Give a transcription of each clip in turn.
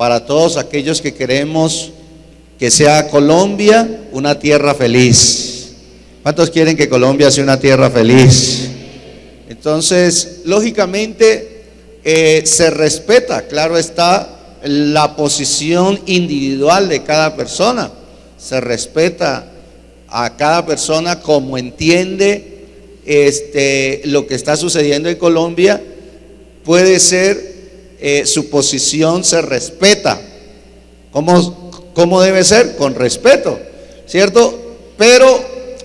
para todos aquellos que queremos que sea Colombia una tierra feliz. ¿Cuántos quieren que Colombia sea una tierra feliz? Entonces, lógicamente, se respeta, claro está, la posición individual de cada persona. Se respeta a cada persona como entiende lo que está sucediendo en Colombia. Puede ser, su posición se respeta. ¿Cómo debe ser? Con respeto, ¿cierto? Pero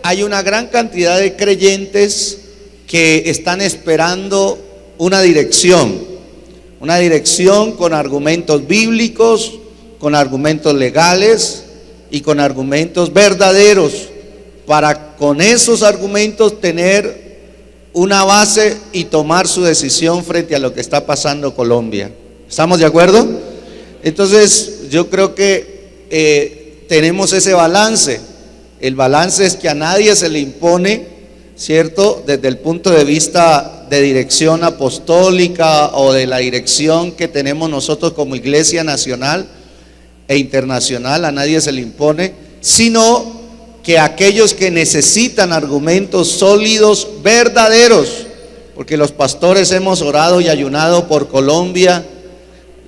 hay una gran cantidad de creyentes que están esperando una dirección con argumentos bíblicos, con argumentos legales y con argumentos verdaderos, para con esos argumentos tener una base y tomar su decisión frente a lo que está pasando en Colombia. ¿Estamos de acuerdo? Entonces yo creo que tenemos ese balance. El balance es que a nadie se le impone, ¿cierto? Desde el punto de vista de dirección apostólica o de la dirección que tenemos nosotros como iglesia nacional e internacional, a nadie se le impone, sino que aquellos que necesitan argumentos sólidos, verdaderos, porque los pastores hemos orado y ayunado por Colombia,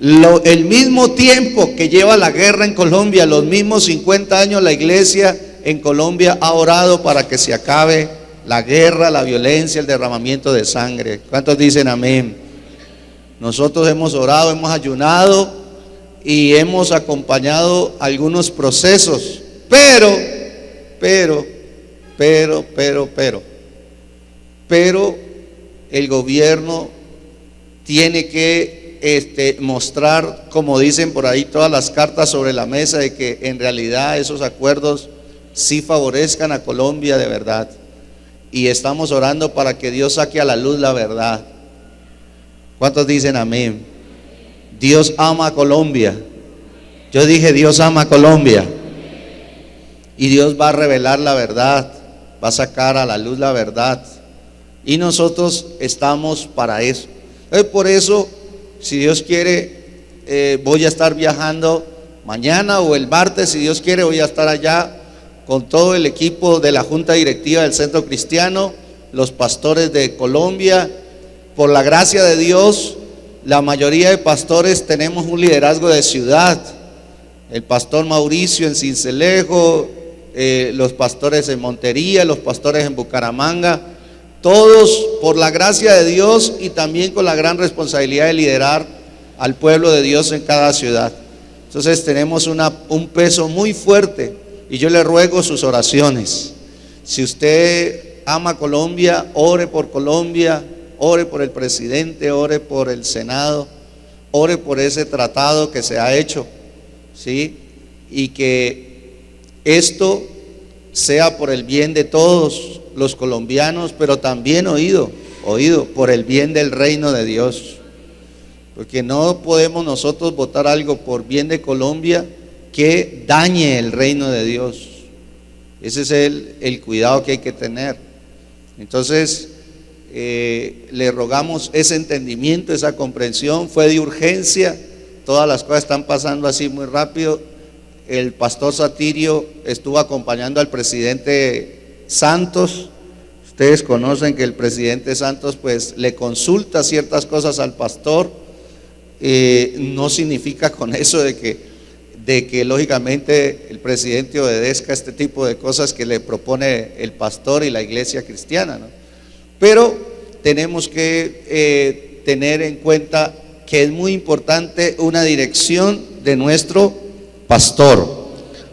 el mismo tiempo que lleva la guerra en Colombia, los mismos 50 años la iglesia en Colombia ha orado para que se acabe la guerra, la violencia, el derramamiento de sangre. ¿Cuántos dicen amén? Nosotros hemos orado, hemos ayunado y hemos acompañado algunos procesos, pero el gobierno tiene que mostrar, como dicen por ahí todas las cartas sobre la mesa, de que en realidad esos acuerdos sí favorezcan a Colombia de verdad. Y estamos orando para que Dios saque a la luz la verdad. ¿Cuántos dicen amén? Dios ama a Colombia. Yo dije, Dios ama a Colombia. Y Dios va a revelar la verdad, va a sacar a la luz la verdad. Y nosotros estamos para eso. Por eso, si Dios quiere, voy a estar viajando mañana o el martes, si Dios quiere, voy a estar allá con todo el equipo de la Junta Directiva del Centro Cristiano, los pastores de Colombia. Por la gracia de Dios, la mayoría de pastores tenemos un liderazgo de ciudad. El pastor Mauricio en Sincelejo, los pastores en Montería, los pastores en Bucaramanga, todos por la gracia de Dios y también con la gran responsabilidad de liderar al pueblo de Dios en cada ciudad. Entonces tenemos un peso muy fuerte y yo le ruego sus oraciones. Si usted ama Colombia, ore por Colombia, ore por el presidente, ore por el Senado, ore por ese tratado que se ha hecho, ¿sí? Y que esto sea por el bien de todos los colombianos, pero también oído por el bien del reino de Dios, porque no podemos nosotros votar algo por bien de Colombia que dañe el reino de Dios. Ese es el cuidado que hay que tener. Entonces le rogamos ese entendimiento, esa comprensión. Fue de urgencia, todas las cosas están pasando así muy rápido. El pastor Satirio estuvo acompañando al presidente Santos. Ustedes conocen que el presidente Santos pues le consulta ciertas cosas al pastor. No significa con eso de que lógicamente el presidente obedezca este tipo de cosas que le propone el pastor y la iglesia cristiana, ¿no? Pero tenemos que tener en cuenta que es muy importante una dirección de nuestro pastor.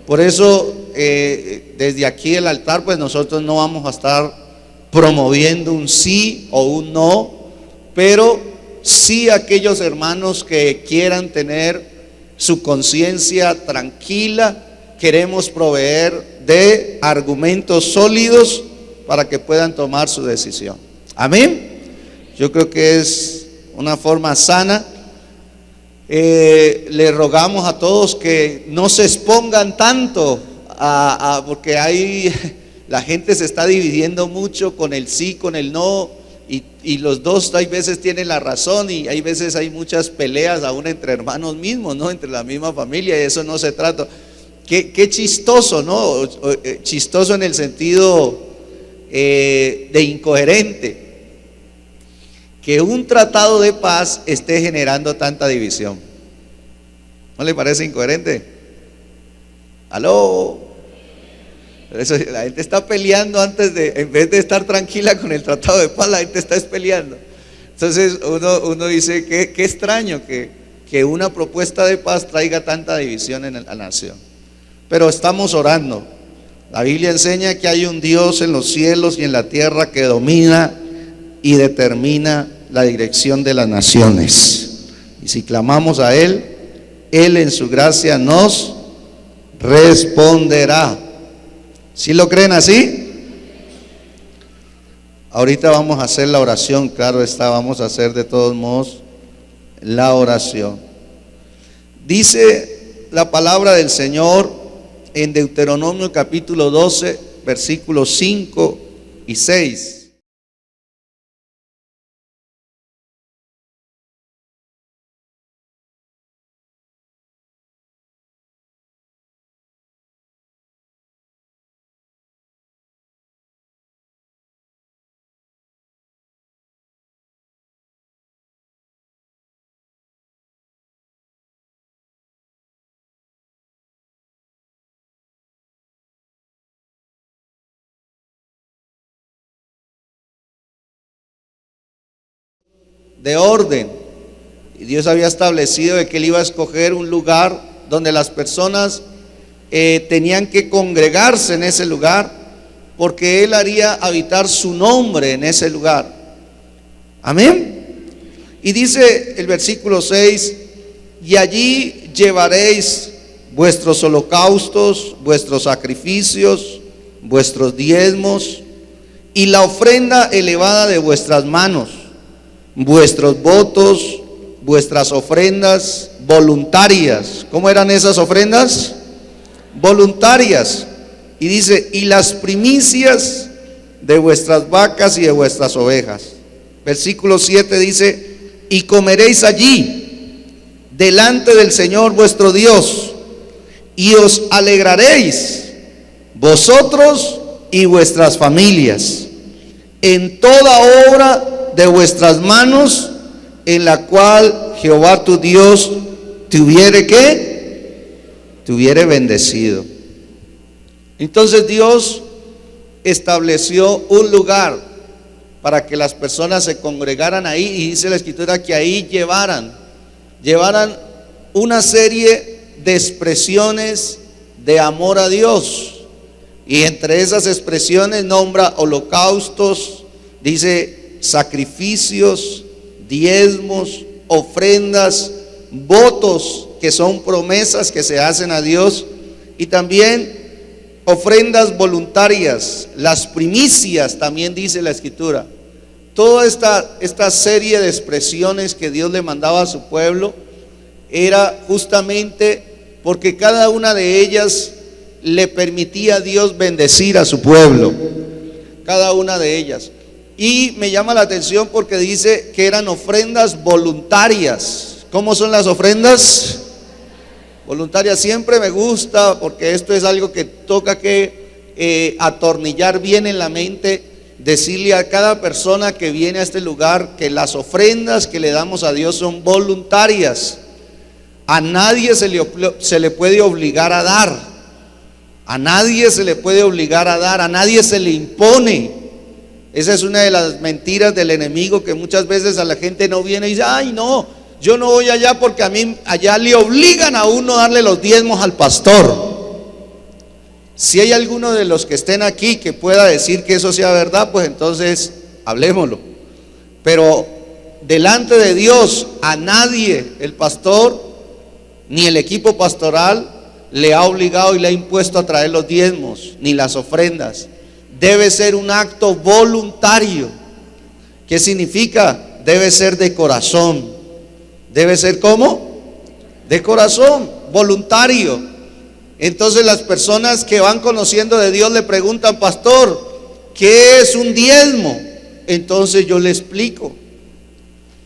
Por eso desde aquí el altar pues nosotros no vamos a estar promoviendo un sí o un no, pero sí aquellos hermanos que quieran tener su conciencia tranquila, queremos proveer de argumentos sólidos para que puedan tomar su decisión. Amén. Yo creo que es una forma sana. Le rogamos a todos que no se expongan tanto porque la gente se está dividiendo mucho con el sí, con el no, Y los dos hay veces tienen la razón y hay veces hay muchas peleas aún entre hermanos mismos, ¿no? Entre la misma familia, y eso no se trata. Qué chistoso, ¿no? Chistoso en el sentido de incoherente, que un tratado de paz esté generando tanta división. ¿No le parece incoherente? ¿Aló? Eso, la gente está peleando en vez de estar tranquila con el tratado de paz, la gente está peleando. Entonces uno dice, qué extraño que una propuesta de paz traiga tanta división en la nación. Pero estamos orando. La Biblia enseña que hay un Dios en los cielos y en la tierra que domina y determina la dirección de las naciones. Y si clamamos a Él, Él en su gracia nos responderá. ¿Sí lo creen así? Ahorita vamos a hacer la oración, claro está, vamos a hacer de todos modos la oración. Dice la palabra del Señor en Deuteronomio capítulo 12, versículos 5 y 6. De orden, y Dios había establecido de que Él iba a escoger un lugar donde las personas tenían que congregarse en ese lugar, porque Él haría habitar su nombre en ese lugar. Amén. Y dice el versículo 6: y allí llevaréis vuestros holocaustos, vuestros sacrificios, vuestros diezmos y la ofrenda elevada de vuestras manos, vuestros votos, vuestras ofrendas voluntarias. ¿Cómo eran esas ofrendas? Voluntarias. Y dice, y las primicias de vuestras vacas y de vuestras ovejas. Versículo 7 dice, y comeréis allí delante del Señor vuestro Dios, y os alegraréis vosotros y vuestras familias en toda obra de vuestras manos, en la cual Jehová tu Dios te hubiere bendecido. Entonces Dios estableció un lugar para que las personas se congregaran ahí, y dice la Escritura que ahí llevaran una serie de expresiones de amor a Dios, y entre esas expresiones nombra holocaustos, dice sacrificios, diezmos, ofrendas, votos, que son promesas que se hacen a Dios, y también ofrendas voluntarias, las primicias, también dice la Escritura. Toda esta serie de expresiones que Dios le mandaba a su pueblo era justamente porque cada una de ellas le permitía a Dios bendecir a su pueblo, cada una de ellas. Y me llama la atención porque dice que eran ofrendas voluntarias. ¿Cómo son las ofrendas voluntarias? Siempre me gusta, porque esto es algo que toca que atornillar bien en la mente, decirle a cada persona que viene a este lugar que las ofrendas que le damos a Dios son voluntarias. A nadie se le puede obligar a dar, a nadie se le puede obligar a dar, a nadie se le impone. Esa es una de las mentiras del enemigo, que muchas veces a la gente no viene y dice, ay no, yo no voy allá porque a mí allá le obligan a uno a darle los diezmos al pastor. Si hay alguno de los que estén aquí que pueda decir que eso sea verdad, pues entonces hablémoslo. Pero delante de Dios a nadie, el pastor ni el equipo pastoral, le ha obligado y le ha impuesto a traer los diezmos ni las ofrendas. Debe ser un acto voluntario. ¿Qué significa? Debe ser de corazón. Debe ser ¿cómo? De corazón, voluntario. Entonces las personas que van conociendo de Dios le preguntan, pastor, ¿qué es un diezmo? Entonces yo le explico.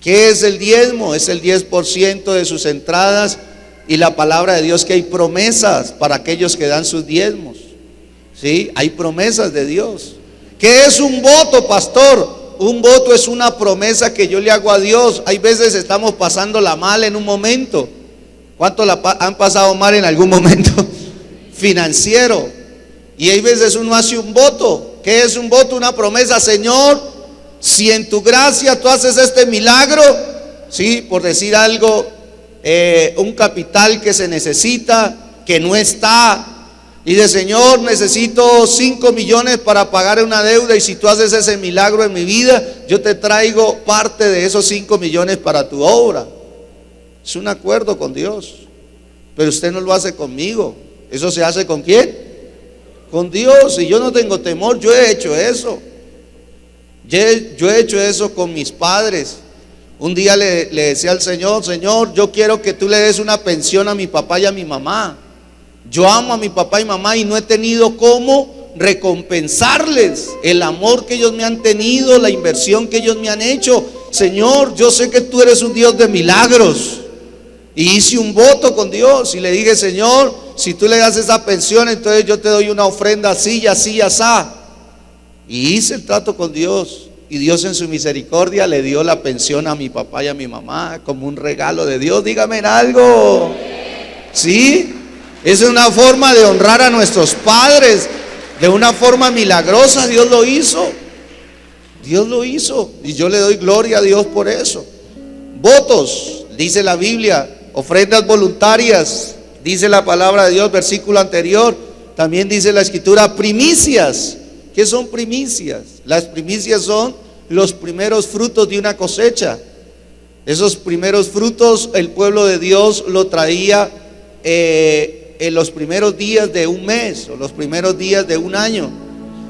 ¿Qué es el diezmo? Es el 10% de sus entradas, y la palabra de Dios que hay promesas para aquellos que dan sus diezmos. ¿Sí? Hay promesas de Dios. ¿Qué es un voto, pastor? Un voto es una promesa que yo le hago a Dios. Hay veces estamos pasándola mal en un momento. ¿Cuántos han pasado mal en algún momento financiero? Y hay veces uno hace un voto. ¿Qué es un voto? Una promesa. Señor, si en tu gracia tú haces este milagro, sí, por decir algo, un capital que se necesita, que no está, y de Señor, necesito 5 millones para pagar una deuda, y si tú haces ese milagro en mi vida, yo te traigo parte de esos 5 millones para tu obra. Es un acuerdo con Dios, pero usted no lo hace conmigo. ¿Eso se hace con quién? Con Dios. Y yo no tengo temor, yo he hecho eso. Yo he hecho eso con mis padres. Un día le decía al Señor: Señor, yo quiero que tú le des una pensión a mi papá y a mi mamá. Yo amo a mi papá y mamá y no he tenido cómo recompensarles el amor que ellos me han tenido, la inversión que ellos me han hecho. Señor, yo sé que tú eres un Dios de milagros. Y hice un voto con Dios y le dije: Señor, si tú le das esa pensión, entonces yo te doy una ofrenda así y así y así. Y hice el trato con Dios, y Dios en su misericordia le dio la pensión a mi papá y a mi mamá como un regalo de Dios. Dígame algo. ¿Sí? Esa es una forma de honrar a nuestros padres, de una forma milagrosa. Dios lo hizo. Dios lo hizo, y yo le doy gloria a Dios por eso. Votos, dice la Biblia. Ofrendas voluntarias, dice la palabra de Dios, versículo anterior. También dice la Escritura, primicias. ¿Qué son primicias? Las primicias son los primeros frutos de una cosecha. Esos primeros frutos el pueblo de Dios lo traía en los primeros días de un mes o los primeros días de un año.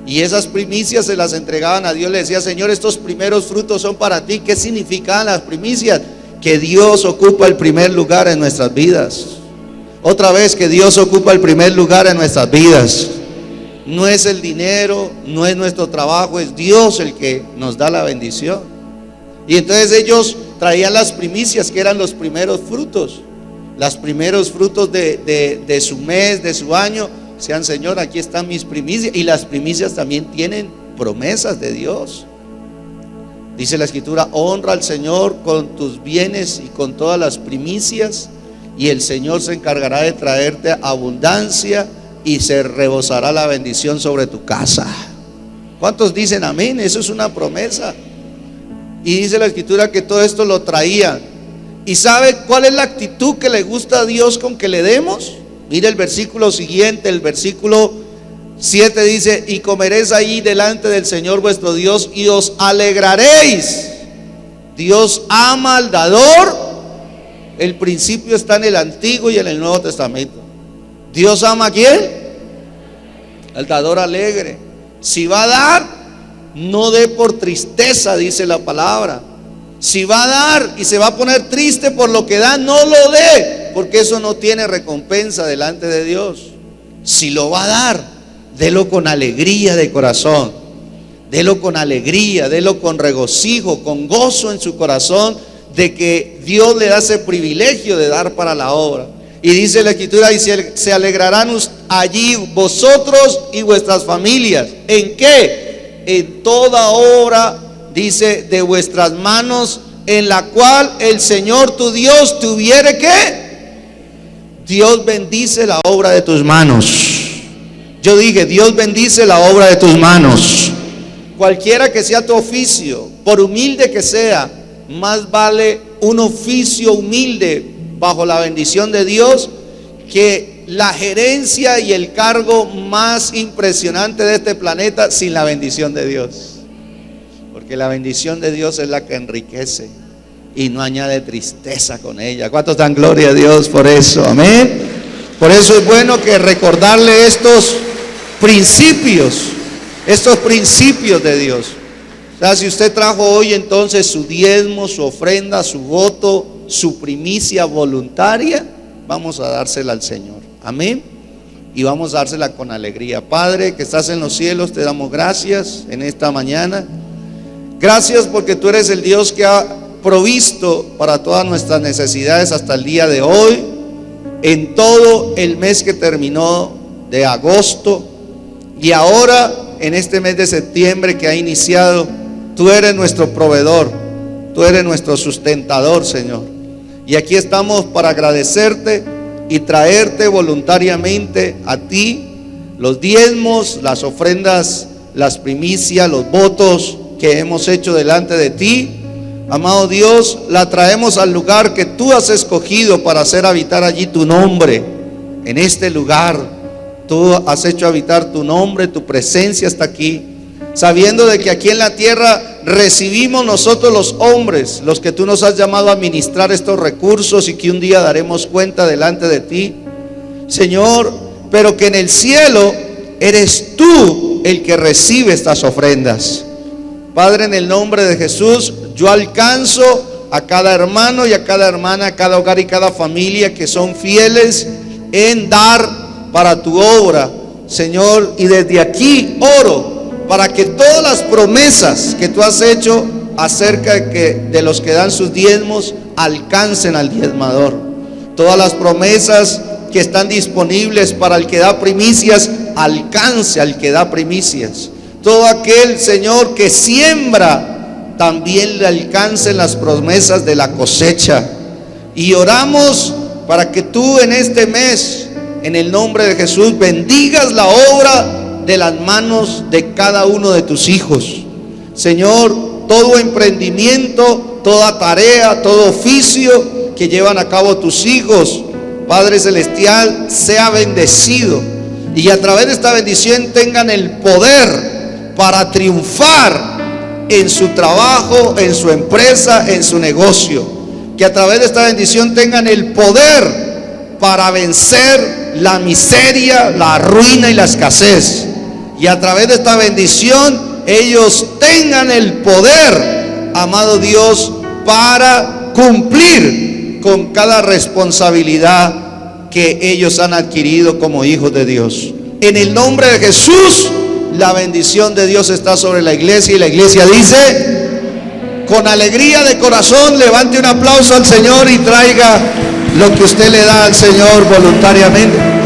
Y esas primicias se las entregaban a Dios. Le decía: Señor, estos primeros frutos son para ti. ¿Qué significaban las primicias? Que Dios ocupa el primer lugar en nuestras vidas. Otra vez, que Dios ocupa el primer lugar en nuestras vidas. No es el dinero, no es nuestro trabajo, es Dios el que nos da la bendición. Y entonces ellos traían las primicias, que eran los primeros frutos. Los primeros frutos de su mes, de su año. Sean: Señor, aquí están mis primicias. Y las primicias también tienen promesas de Dios. Dice la Escritura: honra al Señor con tus bienes y con todas las primicias, y el Señor se encargará de traerte abundancia, y se rebosará la bendición sobre tu casa. ¿Cuántos dicen amén? Eso es una promesa. Y dice la Escritura que todo esto lo traía. ¿Y sabe cuál es la actitud que le gusta a Dios con que le demos? Mire el versículo siguiente, el versículo 7 dice: y comeréis ahí delante del Señor vuestro Dios, y os alegraréis. Dios ama al dador. El principio está en el Antiguo y en el Nuevo Testamento. ¿Dios ama a quién? Al dador alegre. Si va a dar, no dé por tristeza, dice la palabra. Si va a dar y se va a poner triste por lo que da, no lo dé, porque eso no tiene recompensa delante de Dios. Si lo va a dar, délo con alegría de corazón. Délo con alegría, délo con regocijo, con gozo en su corazón de que Dios le da ese privilegio de dar para la obra. Y dice la Escritura: y se alegrarán allí vosotros y vuestras familias. ¿En qué? En toda obra, dice, de vuestras manos, en la cual el Señor tu Dios tuviere ¿qué? Dios bendice la obra de tus manos. Yo dije: Dios bendice la obra de tus manos. Cualquiera que sea tu oficio, por humilde que sea, más vale un oficio humilde bajo la bendición de Dios que la gerencia y el cargo más impresionante de este planeta sin la bendición de Dios. Porque la bendición de Dios es la que enriquece y no añade tristeza con ella. ¿Cuántos dan gloria a Dios por eso? Amén. Por eso es bueno que recordarle estos principios de Dios. O sea, si usted trajo hoy entonces su diezmo, su ofrenda, su voto, su primicia voluntaria, vamos a dársela al Señor. Amén. Y vamos a dársela con alegría. Padre que estás en los cielos, te damos gracias en esta mañana. Gracias porque tú eres el Dios que ha provisto para todas nuestras necesidades hasta el día de hoy, en todo el mes que terminó de agosto, y ahora en este mes de septiembre que ha iniciado. Tú eres nuestro proveedor, tú eres nuestro sustentador, Señor. Y aquí estamos para agradecerte y traerte voluntariamente a ti los diezmos, las ofrendas, las primicias, los votos que hemos hecho delante de ti. Amado Dios, la traemos al lugar que tú has escogido para hacer habitar allí tu nombre. En este lugar tú has hecho habitar tu nombre, tu presencia está aquí, sabiendo de que aquí en la tierra recibimos nosotros los hombres, los que tú nos has llamado a administrar estos recursos, y que un día daremos cuenta delante de ti, Señor, pero que en el cielo eres tú el que recibe estas ofrendas. Padre, en el nombre de Jesús, yo alcanzo a cada hermano y a cada hermana, a cada hogar y cada familia que son fieles en dar para tu obra, Señor, y desde aquí oro para que todas las promesas que tú has hecho acerca de los que dan sus diezmos alcancen al diezmador. Todas las promesas que están disponibles para el que da primicias, alcance al que da primicias. Todo aquel, Señor, que siembra, también le alcancen las promesas de la cosecha. Y oramos para que tú en este mes, en el nombre de Jesús, bendigas la obra de las manos de cada uno de tus hijos. Señor, todo emprendimiento, toda tarea, todo oficio que llevan a cabo tus hijos, Padre Celestial, sea bendecido, y a través de esta bendición tengan el poder para triunfar en su trabajo, en su empresa, en su negocio. Que a través de esta bendición tengan el poder para vencer la miseria, la ruina y la escasez. Y a través de esta bendición ellos tengan el poder, amado Dios, para cumplir con cada responsabilidad que ellos han adquirido como hijos de Dios. En el nombre de Jesús, la bendición de Dios está sobre la iglesia, y la iglesia dice, con alegría de corazón, levante un aplauso al Señor y traiga lo que usted le da al Señor voluntariamente.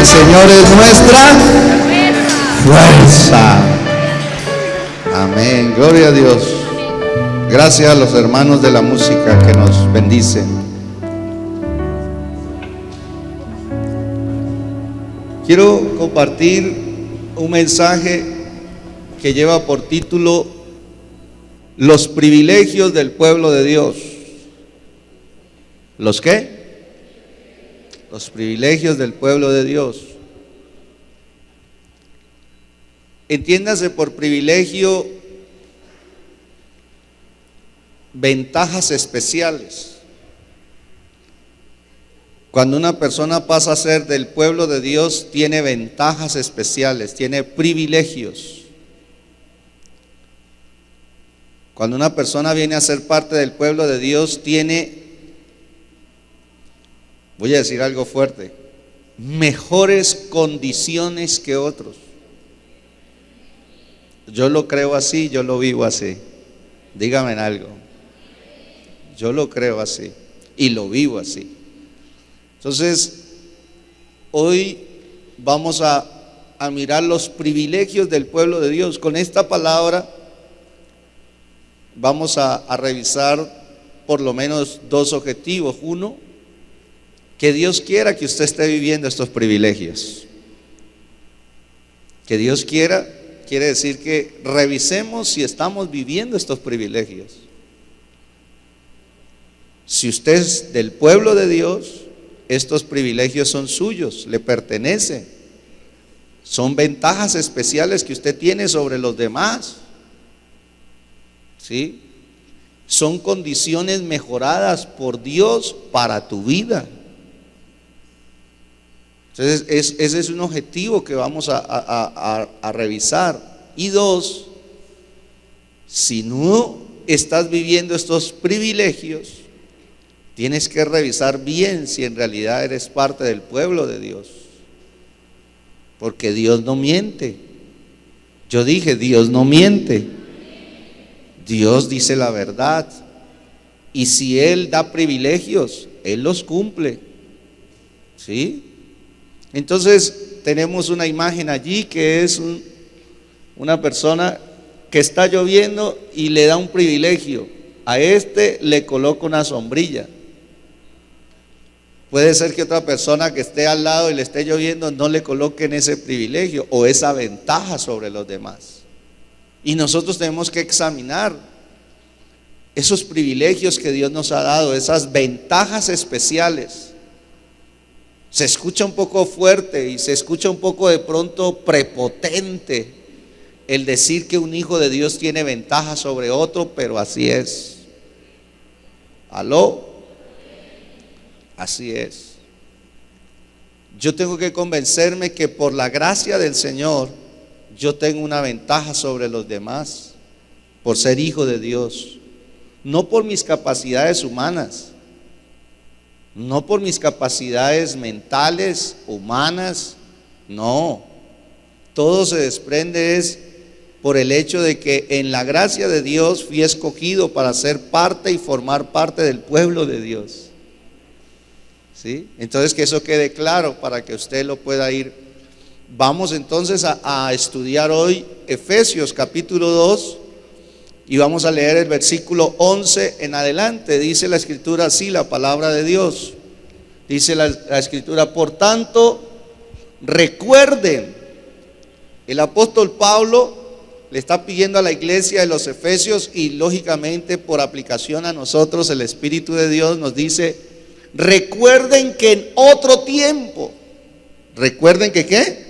Señor es nuestra fuerza. Amén, gloria a Dios. Gracias a los hermanos de la música que nos bendicen. Quiero compartir un mensaje que lleva por título Los privilegios del pueblo de Dios. ¿Los qué? Los privilegios del pueblo de Dios. Entiéndase por privilegio ventajas especiales. Cuando una persona pasa a ser del pueblo de Dios, tiene ventajas especiales, tiene privilegios. Cuando una persona viene a ser parte del pueblo de Dios, tiene, voy a decir algo fuerte, mejores condiciones que otros. Yo lo creo así, yo lo vivo así. Dígame algo. Yo lo creo así y lo vivo así. Entonces, hoy vamos a mirar los privilegios del pueblo de Dios. Con esta palabra vamos a revisar por lo menos dos objetivos. Uno, que Dios quiera que usted esté viviendo estos privilegios. Que Dios quiera, quiere decir que revisemos si estamos viviendo estos privilegios. Si usted es del pueblo de Dios, estos privilegios son suyos, le pertenecen. Son ventajas especiales que usted tiene sobre los demás. ¿Sí? Son condiciones mejoradas por Dios para tu vida. Entonces, ese es un objetivo que vamos a revisar. Y dos, si no estás viviendo estos privilegios, tienes que revisar bien si en realidad eres parte del pueblo de Dios. Porque Dios no miente. Yo dije, Dios no miente. Dios dice la verdad. Y si Él da privilegios, Él los cumple. ¿Sí? Entonces tenemos una imagen allí que es una persona que está lloviendo y le da un privilegio. A este le coloca una sombrilla. Puede ser que otra persona que esté al lado y le esté lloviendo no le coloquen ese privilegio o esa ventaja sobre los demás. Y nosotros tenemos que examinar esos privilegios que Dios nos ha dado, esas ventajas especiales. Se escucha un poco fuerte y se escucha un poco de pronto prepotente el decir que un hijo de Dios tiene ventaja sobre otro, pero así es. ¿Aló? Así es. Yo tengo que convencerme que por la gracia del Señor yo tengo una ventaja sobre los demás por ser hijo de Dios, no por mis capacidades humanas, no por mis capacidades mentales, humanas, no. Todo se desprende es por el hecho de que en la gracia de Dios fui escogido para ser parte y formar parte del pueblo de Dios. ¿Sí? Entonces que eso quede claro para que usted lo pueda ir. Vamos entonces a estudiar hoy Efesios capítulo 2 y vamos a leer el versículo 11 en adelante. Dice la escritura así, la palabra de Dios. Dice la escritura, por tanto, recuerden, el apóstol Pablo le está pidiendo a la iglesia de los Efesios y lógicamente por aplicación a nosotros el Espíritu de Dios nos dice, recuerden que en otro tiempo, recuerden que ¿qué?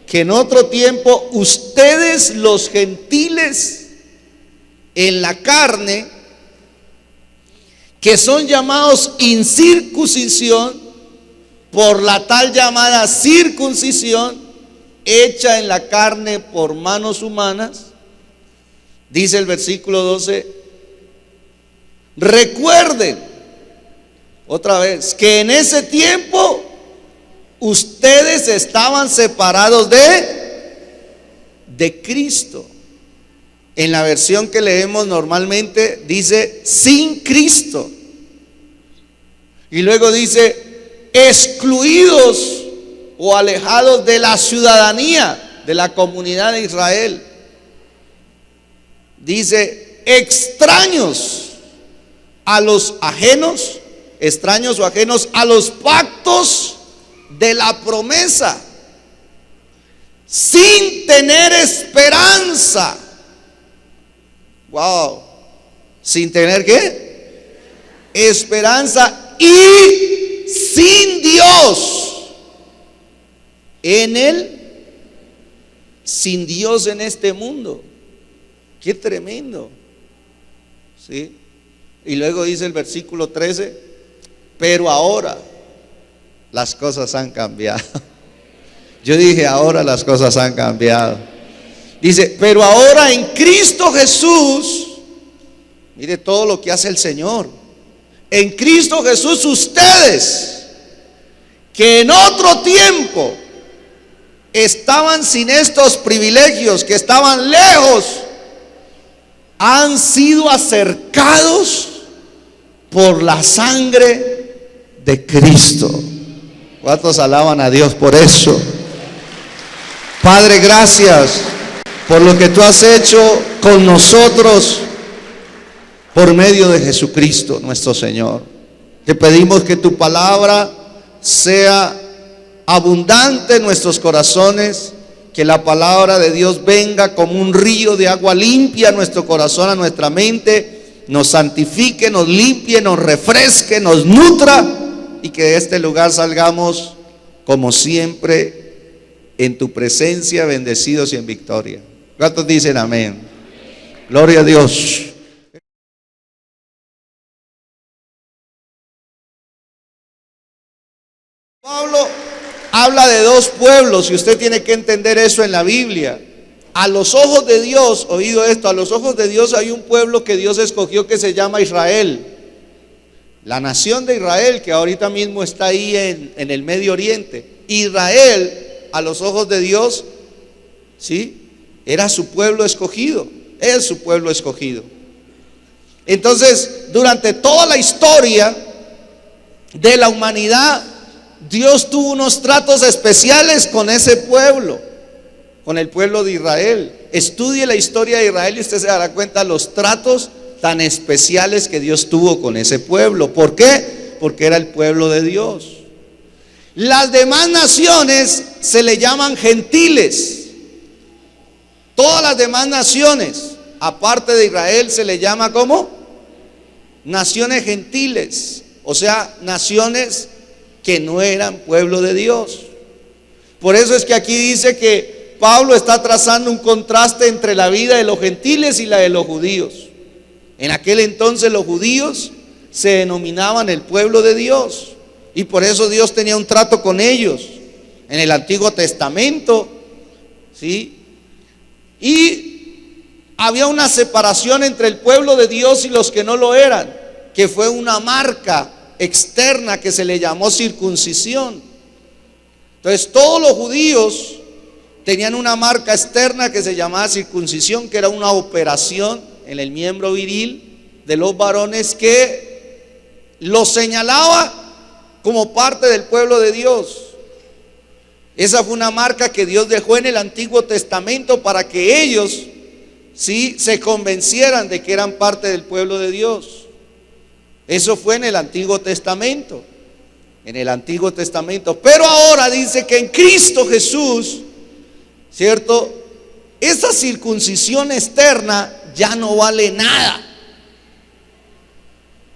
Que en otro tiempo ustedes los gentiles en la carne, que son llamados incircuncisión por la tal llamada circuncisión hecha en la carne por manos humanas, dice el versículo 12, recuerden otra vez que en ese tiempo ustedes estaban separados de Cristo. En la versión que leemos normalmente dice sin Cristo. Y luego dice excluidos o alejados de la ciudadanía de la comunidad de Israel. Dice, extraños a los ajenos, extraños o ajenos a los pactos de la promesa, sin tener esperanza. Wow. Sin tener ¿qué? Esperanza, y sin Dios en él, sin Dios en este mundo. Qué tremendo. ¿Sí? Y luego dice el versículo 13, pero ahora las cosas han cambiado. Yo dije, ahora las cosas han cambiado. Dice, pero ahora en Cristo Jesús, mire todo lo que hace el Señor. En Cristo Jesús ustedes, que en otro tiempo estaban sin estos privilegios, que estaban lejos, han sido acercados por la sangre de Cristo. ¿Cuántos alaban a Dios por eso? Padre, gracias por lo que tú has hecho con nosotros por medio de Jesucristo nuestro Señor. Te pedimos que tu palabra sea abundante en nuestros corazones, que la palabra de Dios venga como un río de agua limpia a nuestro corazón, a nuestra mente, nos santifique, nos limpie, nos refresque, nos nutra, y que de este lugar salgamos como siempre en tu presencia, bendecidos y en victoria. ¿Cuántos dicen amén? Gloria a Dios. Pablo habla de dos pueblos, y usted tiene que entender eso en la Biblia. A los ojos de Dios, oído esto, a los ojos de Dios hay un pueblo que Dios escogió que se llama Israel. La nación de Israel, que ahorita mismo está ahí en el Medio Oriente. Israel, a los ojos de Dios, ¿sí?, era su pueblo escogido, es su pueblo escogido. Entonces, durante toda la historia de la humanidad, Dios tuvo unos tratos especiales con ese pueblo, con el pueblo de Israel. Estudie la historia de Israel y usted se dará cuenta de los tratos tan especiales que Dios tuvo con ese pueblo. ¿Por qué? Porque era el pueblo de Dios. Las demás naciones se le llaman gentiles. Todas las demás naciones, aparte de Israel, se le llama ¿cómo? Naciones gentiles, o sea, naciones que no eran pueblo de Dios. Por eso es que aquí dice que Pablo está trazando un contraste entre la vida de los gentiles y la de los judíos. En aquel entonces los judíos se denominaban el pueblo de Dios, y por eso Dios tenía un trato con ellos en el Antiguo Testamento, ¿sí? Y había una separación entre el pueblo de Dios y los que no lo eran, que fue una marca externa que se le llamó circuncisión. Entonces todos los judíos tenían una marca externa que se llamaba circuncisión, que era una operación en el miembro viril de los varones que los señalaba como parte del pueblo de Dios. Esa fue una marca que Dios dejó en el Antiguo Testamento para que ellos sí se convencieran de que eran parte del pueblo de Dios. Eso fue en el Antiguo Testamento. En el Antiguo Testamento. Pero ahora dice que en Cristo Jesús, ¿cierto?, esa circuncisión externa ya no vale nada.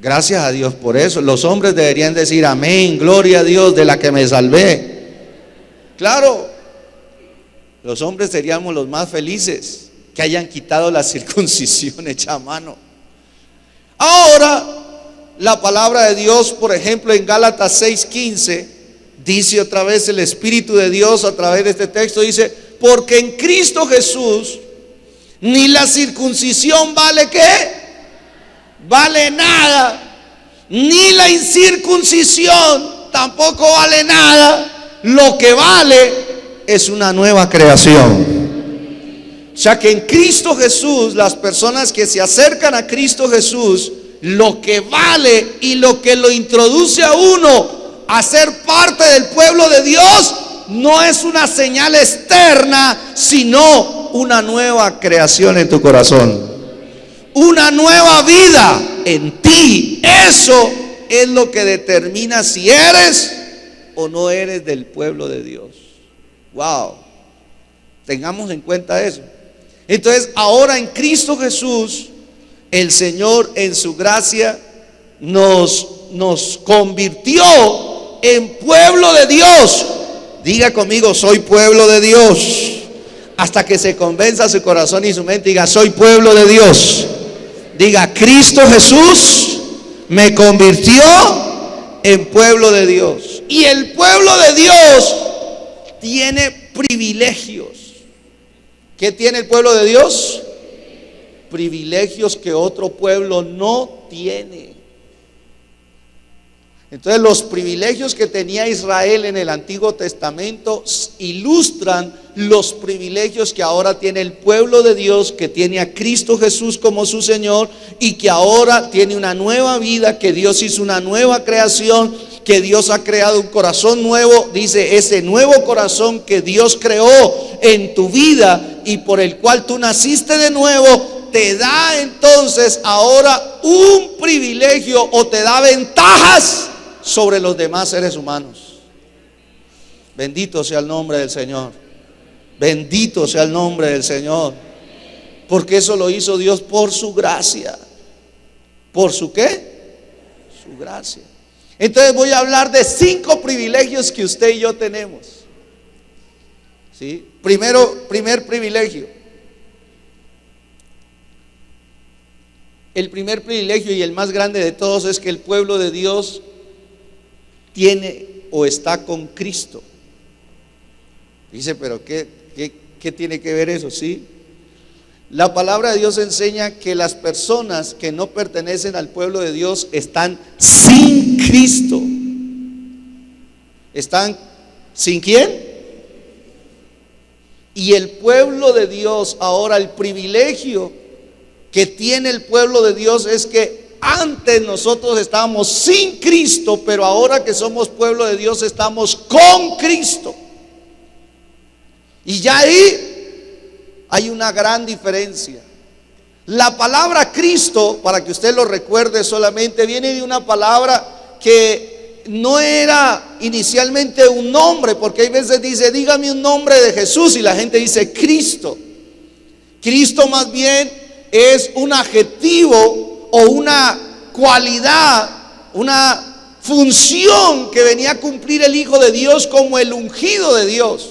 Gracias a Dios por eso. Los hombres deberían decir amén, gloria a Dios de la que me salvé. Claro, los hombres seríamos los más felices que hayan quitado la circuncisión hecha a mano. Ahora, la palabra de Dios, por ejemplo, en Gálatas 6:15, dice otra vez el Espíritu de Dios a través de este texto, dice, porque en Cristo Jesús ni la circuncisión vale ¿qué? Vale nada, ni la incircuncisión tampoco vale nada. Lo que vale es una nueva creación. O sea que en Cristo Jesús, las personas que se acercan a Cristo Jesús, lo que vale y lo que lo introduce a uno a ser parte del pueblo de Dios, no es una señal externa, sino una nueva creación en tu corazón, una nueva vida en ti. Eso es lo que determina si eres o no eres del pueblo de Dios. Wow, tengamos en cuenta eso. Entonces, ahora en Cristo Jesús, el Señor en su gracia nos convirtió en pueblo de Dios. Diga conmigo, soy pueblo de Dios. Hasta que se convenza su corazón y su mente, diga, soy pueblo de Dios. Diga, Cristo Jesús me convirtió en pueblo de Dios. Y el pueblo de Dios tiene privilegios. ¿Qué tiene el pueblo de Dios? Privilegios que otro pueblo no tiene. Entonces, los privilegios que tenía Israel en el Antiguo Testamento ilustran los privilegios que ahora tiene el pueblo de Dios, que tiene a Cristo Jesús como su Señor y que ahora tiene una nueva vida, que Dios hizo una nueva creación, que Dios ha creado un corazón nuevo. Dice, ese nuevo corazón que Dios creó en tu vida y por el cual tú naciste de nuevo, te da entonces ahora un privilegio o te da ventajas sobre los demás seres humanos. Bendito sea el nombre del Señor. Bendito sea el nombre del Señor. Porque eso lo hizo Dios por su gracia. ¿Por su qué? Su gracia. Entonces voy a hablar de 5 privilegios que usted y yo tenemos. ¿Sí? Primer privilegio. El primer privilegio y el más grande de todos es que el pueblo de Dios tiene o está con Cristo. Dice, pero ¿qué tiene que ver eso? ¿Sí? La palabra de Dios enseña que las personas que no pertenecen al pueblo de Dios están sin Cristo. ¿Están sin quién? Y el pueblo de Dios, ahora el privilegio que tiene el pueblo de Dios es que antes nosotros estábamos sin Cristo, pero ahora que somos pueblo de Dios estamos con Cristo. Y ya ahí hay una gran diferencia. La palabra Cristo, para que usted lo recuerde solamente, viene de una palabra que no era inicialmente un nombre, porque hay veces dice, dígame un nombre de Jesús, y la gente dice Cristo. Cristo más bien es un adjetivo o una cualidad, una función que venía a cumplir el Hijo de Dios como el ungido de Dios.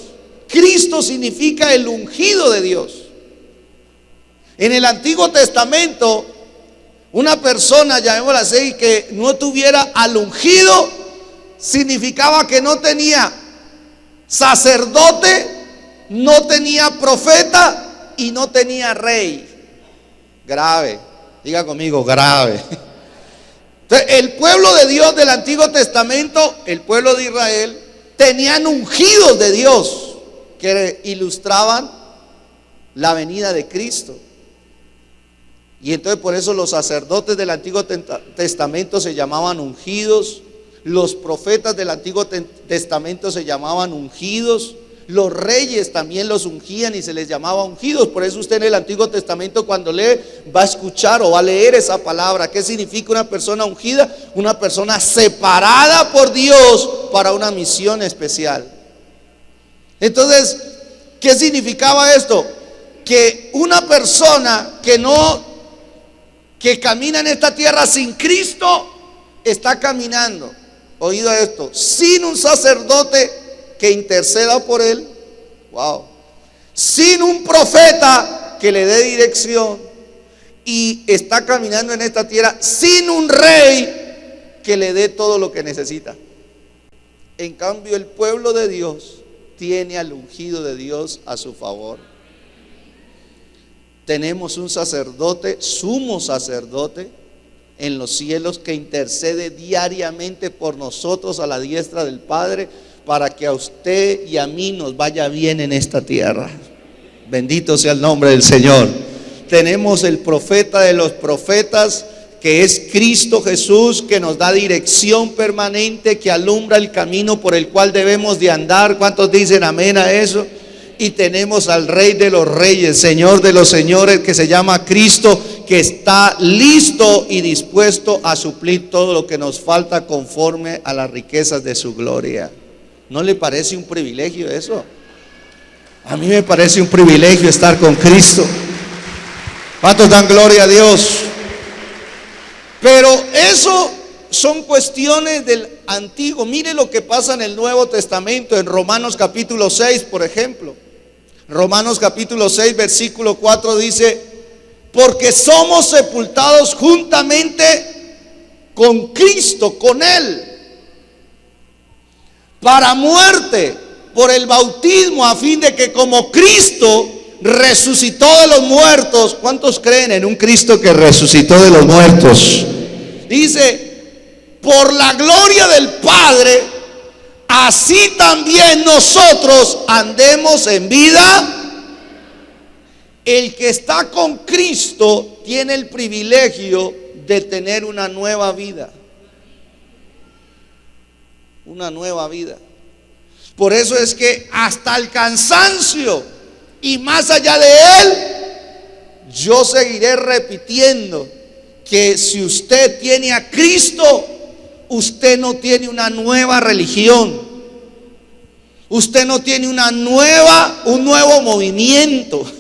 Cristo significa el ungido de Dios. En el Antiguo Testamento, una persona, llamémosla así, que no tuviera al ungido, significaba que no tenía sacerdote, no tenía profeta y no tenía rey. Grave. Diga conmigo, grave. Entonces, el pueblo de Dios del Antiguo Testamento, el pueblo de Israel, tenían ungidos de Dios que ilustraban la venida de Cristo. Y entonces por eso los sacerdotes del Antiguo Testamento se llamaban ungidos, los profetas del Antiguo Testamento se llamaban ungidos, los reyes también los ungían y se les llamaba ungidos. Por eso usted en el Antiguo Testamento cuando lee va a escuchar o va a leer esa palabra. ¿Qué significa una persona ungida? Una persona separada por Dios para una misión especial. Entonces, ¿qué significaba esto? Que una persona que camina en esta tierra sin Cristo está caminando, oído esto, sin un sacerdote que interceda por él, wow, sin un profeta que le dé dirección, y está caminando en esta tierra sin un rey que le dé todo lo que necesita. En cambio, el pueblo de Dios tiene al ungido de Dios a su favor. Tenemos un sacerdote, sumo sacerdote en los cielos, que intercede diariamente por nosotros a la diestra del Padre, para que a usted y a mí nos vaya bien en esta tierra. Bendito sea el nombre del Señor. Tenemos el profeta de los profetas, que es Cristo Jesús, que nos da dirección permanente, que alumbra el camino por el cual debemos de andar. ¿Cuántos dicen amén a eso? Y tenemos al Rey de los Reyes, Señor de los Señores, que se llama Cristo, que está listo y dispuesto a suplir todo lo que nos falta conforme a las riquezas de su gloria. ¿No le parece un privilegio eso? A mí me parece un privilegio estar con Cristo. ¿Cuántos dan gloria a Dios? Pero eso son cuestiones del antiguo. Mire lo que pasa en el Nuevo Testamento, en Romanos capítulo 6, por ejemplo. Romanos capítulo 6, versículo 4 dice: porque somos sepultados juntamente con Cristo, con Él, para muerte por el bautismo, a fin de que como Cristo resucitó de los muertos. ¿Cuántos creen en un Cristo que resucitó de los muertos? Dice: por la gloria del Padre, así también nosotros andemos en vida. El que está con Cristo tiene el privilegio de tener una nueva vida. Una nueva vida. Por eso es que hasta el cansancio y más allá de él, yo seguiré repitiendo que si usted tiene a Cristo, usted no tiene una nueva religión. Usted no tiene un nuevo movimiento.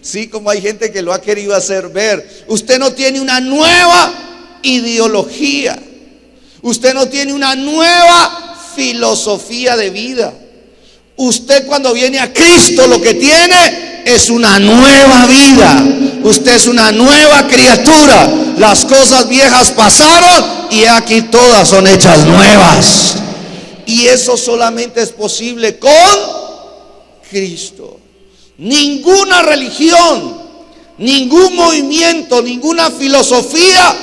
Sí, como hay gente que lo ha querido hacer ver. Usted no tiene una nueva ideología. Usted no tiene una nueva filosofía de vida. Usted cuando viene a Cristo lo que tiene es una nueva vida. Usted es una nueva criatura. Las cosas viejas pasaron y aquí todas son hechas nuevas. Y eso solamente es posible con Cristo. Ninguna religión, ningún movimiento, ninguna filosofía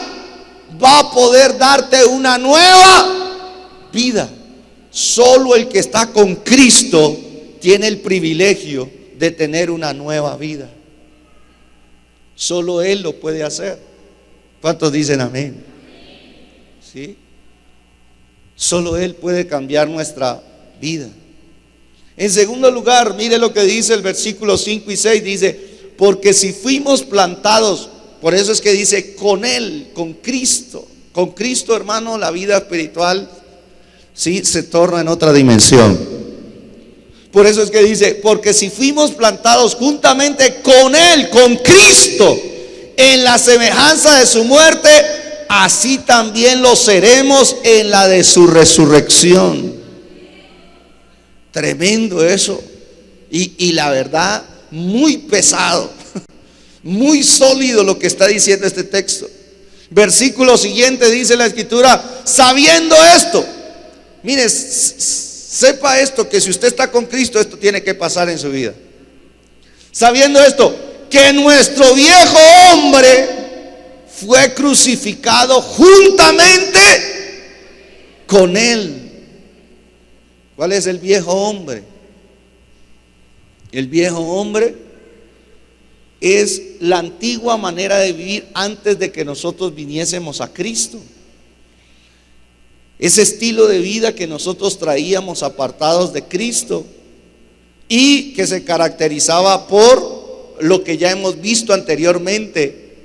va a poder darte una nueva vida. Solo el que está con Cristo tiene el privilegio de tener una nueva vida. Solo Él lo puede hacer. ¿Cuántos dicen amén? ¿Sí? Solo Él puede cambiar nuestra vida. En segundo lugar, mire lo que dice el versículo 5 y 6. Dice: porque si fuimos plantados, por eso es que dice con Él, con Cristo. Con Cristo, hermano, la vida espiritual sí se torna en otra dimensión. Por eso es que dice: porque si fuimos plantados juntamente con Él, con Cristo, en la semejanza de su muerte, así también lo seremos en la de su resurrección. Tremendo eso. Y la verdad, muy pesado, muy sólido lo que está diciendo este texto. Versículo siguiente dice la escritura: sabiendo esto. Mire, sepa esto, que si usted está con Cristo, esto tiene que pasar en su vida. Sabiendo esto, que nuestro viejo hombre fue crucificado juntamente con Él. ¿Cuál es el viejo hombre? El viejo hombre es la antigua manera de vivir antes de que nosotros viniésemos a Cristo. Ese estilo de vida que nosotros traíamos apartados de Cristo y que se caracterizaba por lo que ya hemos visto anteriormente.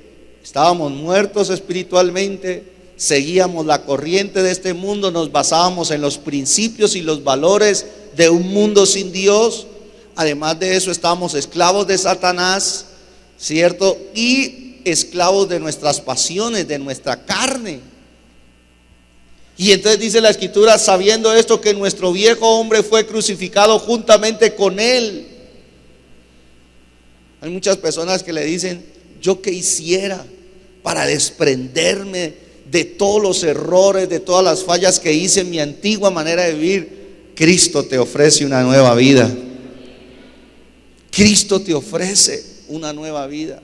Estábamos muertos espiritualmente, seguíamos la corriente de este mundo, nos basábamos en los principios y los valores de un mundo sin Dios. Además de eso, estábamos esclavos de Satanás, ¿cierto? Y esclavos de nuestras pasiones, de nuestra carne. Y entonces dice la escritura: sabiendo esto, que nuestro viejo hombre fue crucificado juntamente con Él. Hay muchas personas que le dicen: yo qué hiciera para desprenderme de todos los errores, de todas las fallas que hice en mi antigua manera de vivir. Cristo te ofrece una nueva vida. Cristo te ofrece una nueva vida.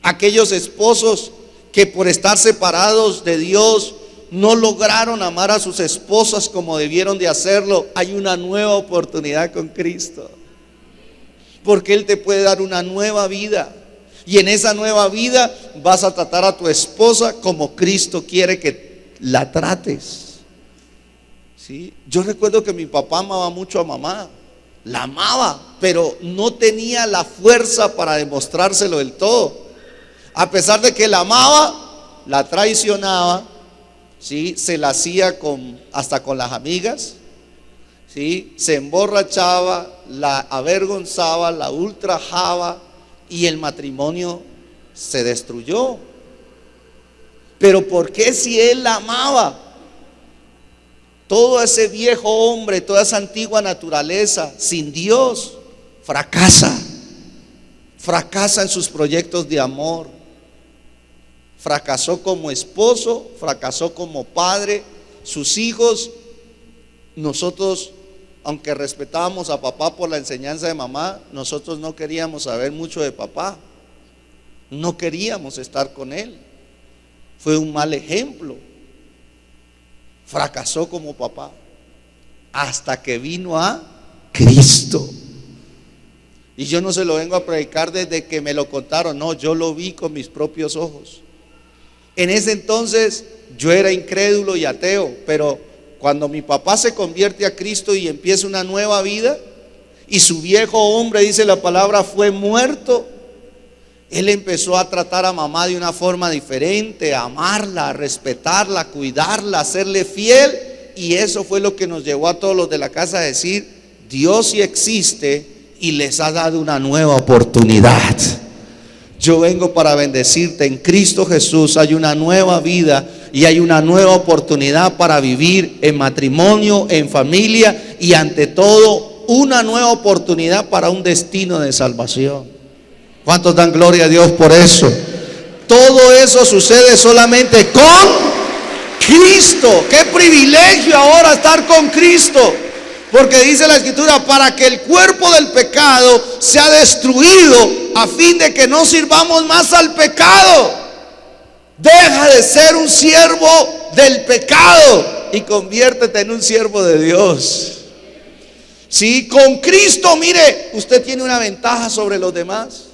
Aquellos esposos que por estar separados de Dios no lograron amar a sus esposas como debieron de hacerlo, hay una nueva oportunidad con Cristo, porque Él te puede dar una nueva vida. Y en esa nueva vida vas a tratar a tu esposa como Cristo quiere que la trates. ¿Sí? Yo recuerdo que mi papá amaba mucho a mamá, la amaba, pero no tenía la fuerza para demostrárselo del todo. A pesar de que la amaba, la traicionaba, ¿sí? Se la hacía hasta con las amigas, ¿sí? Se emborrachaba, la avergonzaba, la ultrajaba y el matrimonio se destruyó. Pero ¿por qué si él la amaba? Todo ese viejo hombre, toda esa antigua naturaleza sin Dios fracasa en sus proyectos de amor. Fracasó como esposo, fracasó como padre. Sus hijos, nosotros, aunque respetábamos a papá por la enseñanza de mamá, nosotros no queríamos saber mucho de papá. No queríamos estar con él. Fue un mal ejemplo. Fracasó como papá hasta que vino a Cristo. Y yo no se lo vengo a predicar desde que me lo contaron, no, yo lo vi con mis propios ojos. En ese entonces yo era incrédulo y ateo, pero cuando mi papá se convierte a Cristo y empieza una nueva vida, y su viejo hombre, dice la palabra, fue muerto, él empezó a tratar a mamá de una forma diferente, a amarla, a respetarla, a cuidarla, a serle fiel. Y eso fue lo que nos llevó a todos los de la casa a decir: Dios sí existe y les ha dado una nueva oportunidad. Yo vengo para bendecirte. En Cristo Jesús hay una nueva vida y hay una nueva oportunidad para vivir en matrimonio, en familia y ante todo una nueva oportunidad para un destino de salvación. ¿Cuántos dan gloria a Dios por eso? Todo eso sucede solamente con Cristo. Qué privilegio ahora estar con Cristo. Porque dice la Escritura, para que el cuerpo del pecado sea destruido, a fin de que no sirvamos más al pecado. Deja de ser un siervo del pecado y conviértete en un siervo de Dios. Sí, con Cristo, mire, usted tiene una ventaja sobre los demás.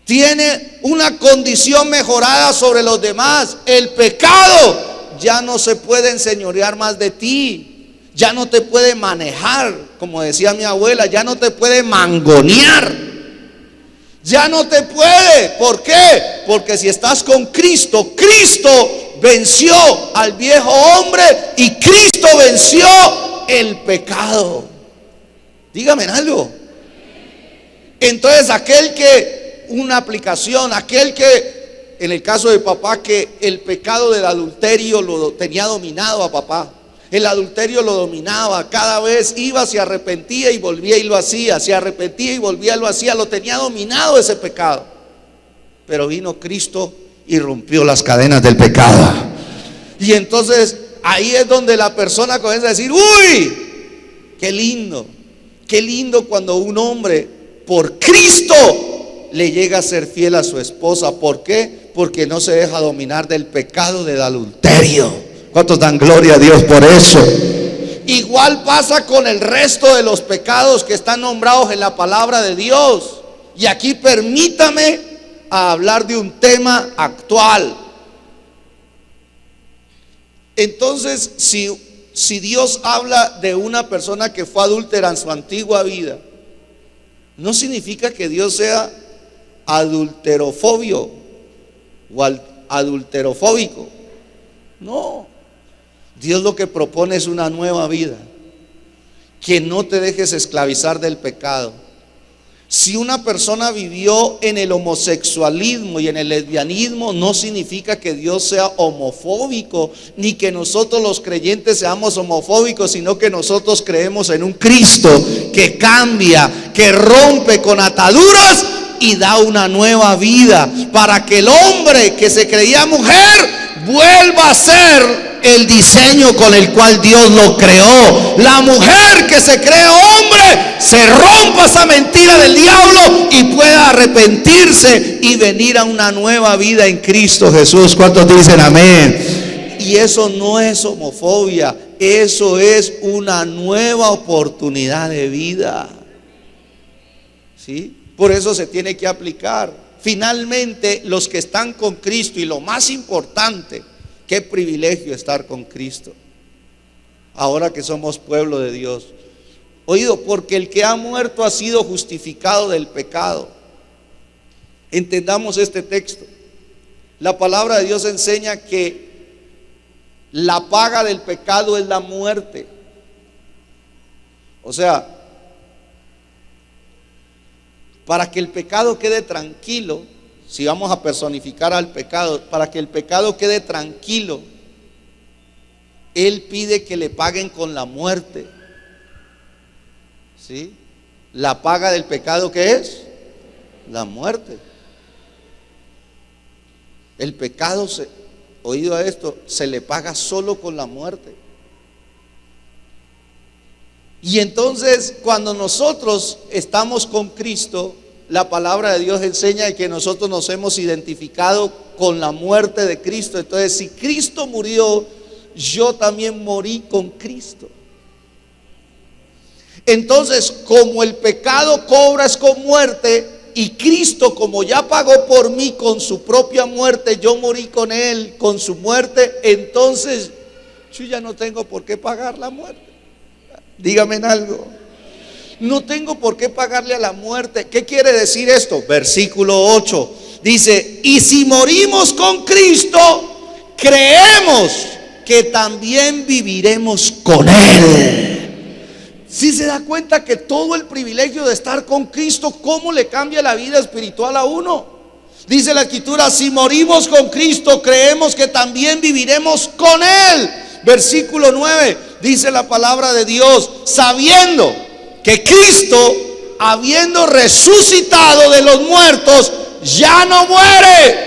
Tiene una condición mejorada sobre los demás. El pecado ya no se puede enseñorear más de ti. Ya no te puede manejar, como decía mi abuela, ya no te puede mangonear. Ya no te puede. ¿Por qué? Porque si estás con Cristo, Cristo venció al viejo hombre y Cristo venció el pecado. Dígame algo. Entonces una aplicación, aquel que, en el caso de papá, que el pecado del adulterio lo tenía dominado a papá. El adulterio lo dominaba, cada vez iba, se arrepentía y volvía y lo hacía, se arrepentía y volvía y lo hacía, lo tenía dominado ese pecado. Pero vino Cristo y rompió las cadenas del pecado. Y entonces ahí es donde la persona comienza a decir: uy, qué lindo cuando un hombre por Cristo le llega a ser fiel a su esposa. ¿Por qué? Porque no se deja dominar del pecado del adulterio. ¿Cuántos dan gloria a Dios por eso? Igual pasa con el resto de los pecados que están nombrados en la palabra de Dios. Y aquí permítame hablar de un tema actual. Entonces, si Dios habla de una persona que fue adúltera en su antigua vida, no significa que Dios sea adulterofobio o adulterofóbico. No. Dios lo que propone es una nueva vida, que no te dejes esclavizar del pecado. Si una persona vivió en el homosexualismo y en el lesbianismo, no significa que Dios sea homofóbico, ni que nosotros los creyentes seamos homofóbicos, sino que nosotros creemos en un Cristo que cambia, que rompe con ataduras y da una nueva vida, para que el hombre que se creía mujer vuelva a ser el diseño con el cual Dios lo creó. La mujer que se cree hombre se rompa esa mentira del diablo y pueda arrepentirse y venir a una nueva vida en Cristo Jesús. ¿Cuántos dicen amén? Y eso no es homofobia, eso es una nueva oportunidad de vida. ¿Sí? Por eso se tiene que aplicar. finalmente los que están con Cristo, y lo más importante, qué privilegio estar con Cristo, ahora que somos pueblo de Dios. Oído, porque el que ha muerto ha sido justificado del pecado. Entendamos este texto. La palabra de Dios enseña que la paga del pecado es la muerte. O sea, para que el pecado quede tranquilo, si vamos a personificar al pecado, para que el pecado quede tranquilo, Él pide que le paguen con la muerte. ¿Sí? La paga del pecado, ¿qué es? La muerte. El pecado, oído a esto, se le paga solo con la muerte. Y entonces, cuando nosotros estamos con Cristo, la palabra de Dios enseña que nosotros nos hemos identificado con la muerte de Cristo. Entonces, si Cristo murió, yo también morí con Cristo. Entonces, como el pecado cobra es con muerte, y Cristo, como ya pagó por mí con su propia muerte, yo morí con Él, con su muerte, entonces yo ya no tengo por qué pagar la muerte. Dígame algo. No tengo por qué pagarle a la muerte. ¿Qué quiere decir esto? Versículo 8 dice: y si morimos con Cristo, creemos que también viviremos con Él. Si se da cuenta que todo el privilegio de estar con Cristo, ¿cómo le cambia la vida espiritual a uno? Dice la Escritura: si morimos con Cristo, creemos que también viviremos con Él. Versículo 9, dice la palabra de Dios: sabiendo que Cristo, habiendo resucitado de los muertos, ya no muere.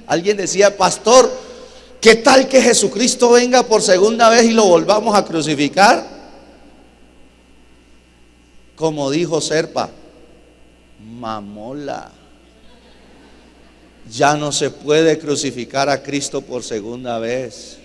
Alguien decía: pastor, ¿qué tal que Jesucristo venga por segunda vez y lo volvamos a crucificar? Como dijo Serpa, mamola. Ya no se puede crucificar a Cristo por segunda vez,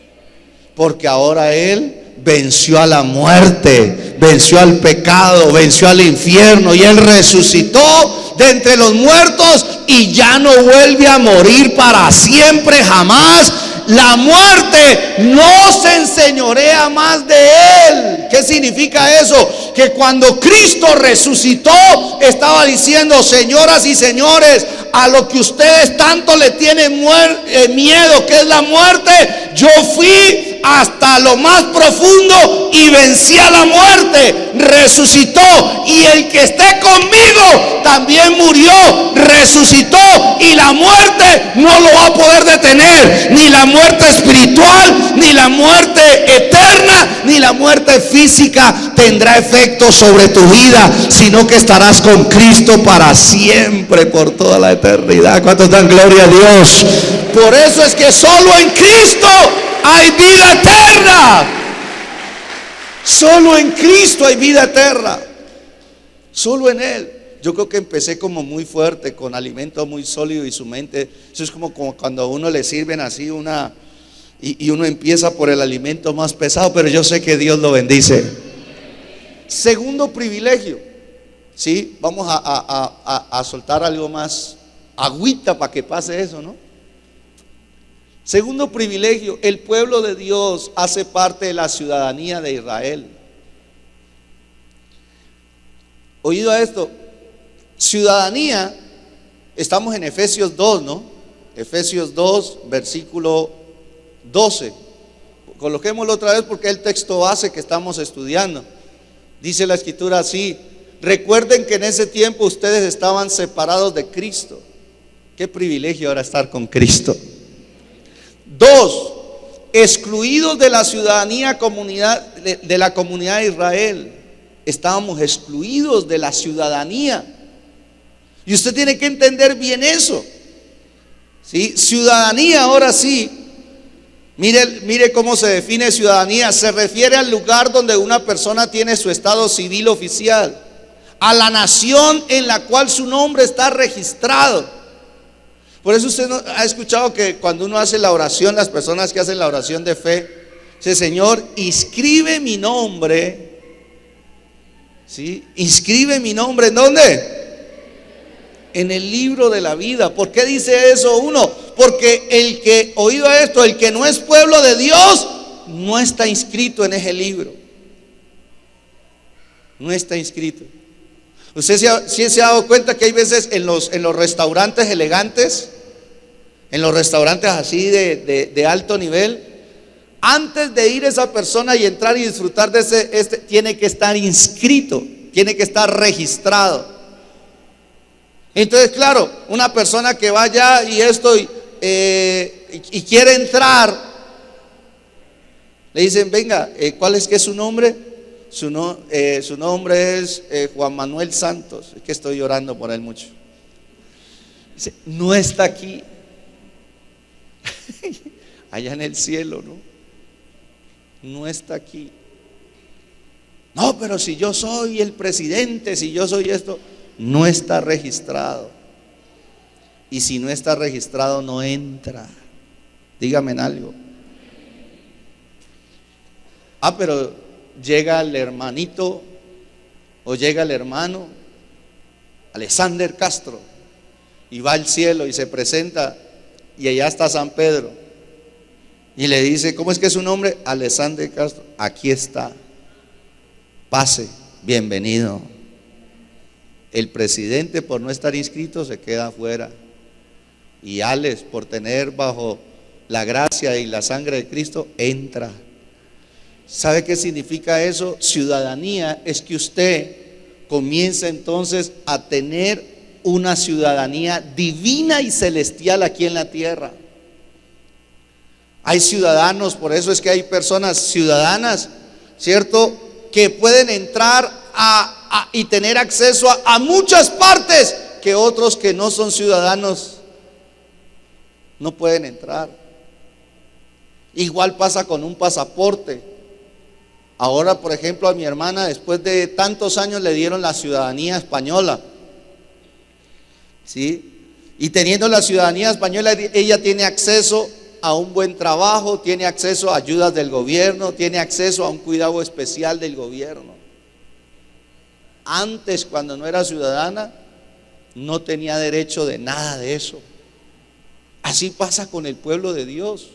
porque ahora Él venció a la muerte, venció al pecado, venció al infierno, y Él resucitó de entre los muertos y ya no vuelve a morir para siempre, jamás. La muerte no se enseñorea más de Él. ¿Qué significa eso? Que cuando Cristo resucitó, estaba diciendo: señoras y señores, a lo que ustedes tanto le tienen miedo, que es la muerte, yo fui hasta lo más profundo y vencí a la muerte. Resucitó, y el que esté conmigo también murió, resucitó, y la muerte no lo va a poder detener, ni la muerte espiritual, ni la muerte eterna, ni la muerte física tendrá efecto sobre tu vida, sino que estarás con Cristo para siempre, por toda la eternidad. ¿Cuántos dan gloria a Dios? Por eso es que solo en Cristo hay vida eterna. Solo en Cristo hay vida eterna. Solo en Él. Yo creo que empecé como muy fuerte, con alimento muy sólido, y su mente, eso es como cuando a uno le sirven así y uno empieza por el alimento más pesado, pero yo sé que Dios lo bendice. Segundo privilegio, ¿sí? Vamos a soltar algo más, agüita para que pase eso, ¿no? Segundo privilegio: el pueblo de Dios hace parte de la ciudadanía de Israel. Oído a esto, ciudadanía, estamos en Efesios 2, ¿no? Efesios 2, versículo 12. Coloquémoslo otra vez porque es el texto base que estamos estudiando. Dice la Escritura así: recuerden que en ese tiempo ustedes estaban separados de Cristo. Qué privilegio ahora estar con Cristo. 2, excluidos de la ciudadanía de la comunidad de Israel. Estábamos excluidos de la ciudadanía. Y usted tiene que entender bien eso, ¿sí? Ciudadanía, ahora sí. Mire cómo se define ciudadanía. Se refiere al lugar donde una persona tiene su estado civil oficial, a la nación en la cual su nombre está registrado. Por eso usted ha escuchado que cuando uno hace la oración, las personas que hacen la oración de fe, dice: Señor, inscribe mi nombre, ¿sí? Inscribe mi nombre, ¿en dónde? en el libro de la vida. ¿Por qué dice eso uno? Porque el que, oído esto, el que no es pueblo de Dios, no está inscrito en ese libro. No está inscrito. ¿Usted sí se ha dado cuenta que hay veces en los restaurantes elegantes, en los restaurantes así de alto nivel, antes de ir esa persona y entrar y disfrutar de tiene que estar inscrito, tiene que estar registrado? Entonces, claro, una persona que vaya y quiere entrar, le dicen, venga, ¿cuál es que es su nombre? Su nombre es Juan Manuel Santos. Es que estoy llorando por él mucho. Dice, no está aquí. Allá en el cielo, ¿no? No está aquí. No, pero si yo soy el presidente, si yo soy esto, no está registrado. Y si no está registrado, no entra. Dígame en algo. Pero llega el hermanito o llega el hermano Alexander Castro y va al cielo y se presenta, y allá está San Pedro y le dice, ¿cómo es que es su nombre? Alexander Castro. Aquí está, pase, bienvenido. El presidente, por no estar inscrito, se queda afuera, y Alex, por tener bajo la gracia y la sangre de Cristo, entra. ¿Sabe qué significa eso? Ciudadanía es que usted comienza entonces a tener una ciudadanía divina y celestial aquí en la tierra. Hay ciudadanos, por eso es que hay personas ciudadanas, ¿cierto?, que pueden entrar y tener acceso a muchas partes que otros que no son ciudadanos no pueden entrar. Igual pasa con un pasaporte. Ahora, por ejemplo, a mi hermana, después de tantos años, le dieron la ciudadanía española, ¿sí? Y teniendo la ciudadanía española, ella tiene acceso a un buen trabajo, tiene acceso a ayudas del gobierno, tiene acceso a un cuidado especial del gobierno. Antes, cuando no era ciudadana, no tenía derecho de nada de eso. Así pasa con el pueblo de Dios.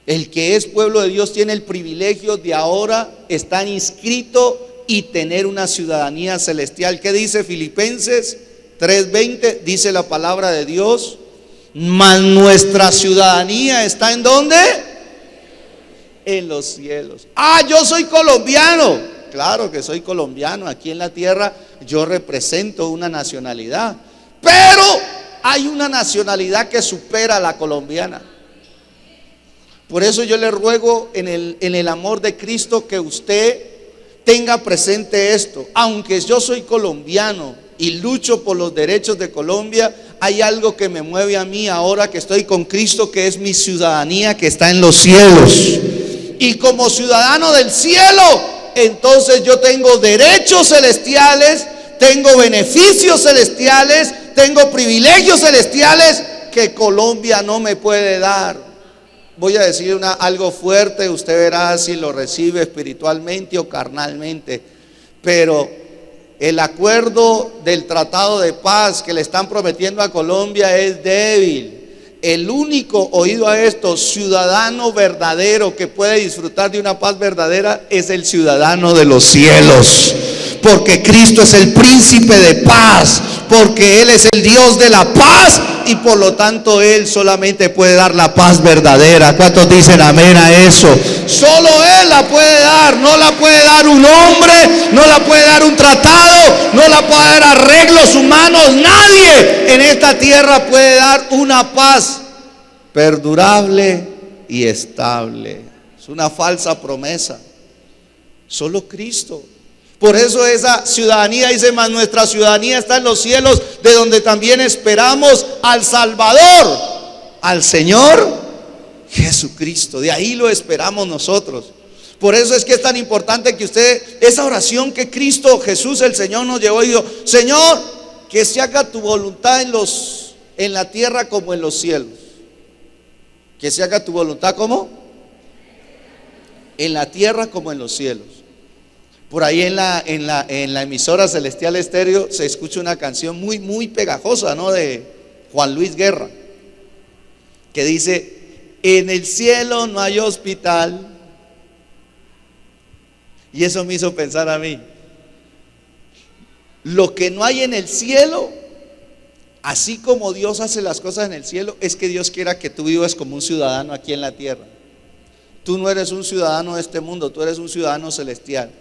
El que es pueblo de Dios tiene el privilegio de ahora estar inscrito y tener una ciudadanía celestial. ¿Qué dice Filipenses 3:20? Dice la palabra de Dios, mas nuestra ciudadanía está ¿en dónde? En los cielos. Yo soy colombiano. Claro que soy colombiano. Aquí en la tierra yo represento una nacionalidad, pero hay una nacionalidad que supera a la colombiana. Por eso yo le ruego en el amor de Cristo que usted tenga presente esto. Aunque yo soy colombiano y lucho por los derechos de Colombia, hay algo que me mueve a mí ahora que estoy con Cristo, que es mi ciudadanía que está en los cielos. Y como ciudadano del cielo, entonces yo tengo derechos celestiales, tengo beneficios celestiales, tengo privilegios celestiales que Colombia no me puede dar. Voy a decir algo fuerte, usted verá si lo recibe espiritualmente o carnalmente, pero el acuerdo del tratado de paz que le están prometiendo a Colombia es débil. El único, oído a esto, ciudadano verdadero que puede disfrutar de una paz verdadera es el ciudadano de los cielos, porque Cristo es el príncipe de paz, porque Él es el Dios de la paz, y por lo tanto Él solamente puede dar la paz verdadera. ¿Cuántos dicen amén a eso? Solo Él la puede dar, no la puede dar un hombre, no la puede dar un tratado, no la puede dar arreglos humanos. Nadie en esta tierra puede dar una paz perdurable y estable. Es una falsa promesa. Solo Cristo. Por eso esa ciudadanía dice, mas nuestra ciudadanía está en los cielos, de donde también esperamos al Salvador, al Señor Jesucristo. De ahí lo esperamos nosotros. Por eso es que es tan importante que usted, esa oración que Cristo Jesús el Señor nos llevó y dijo, Señor, que se haga tu voluntad en la tierra como en los cielos. Que se haga tu voluntad, ¿cómo? En la tierra como en los cielos. Por ahí en la emisora Celestial Estéreo se escucha una canción muy, muy pegajosa, ¿no? De Juan Luis Guerra, que dice: en el cielo no hay hospital. Y eso me hizo pensar a mí, lo que no hay en el cielo, así como Dios hace las cosas en el cielo, es que Dios quiera que tú vivas como un ciudadano aquí en la tierra. Tú no eres un ciudadano de este mundo, tú eres un ciudadano celestial.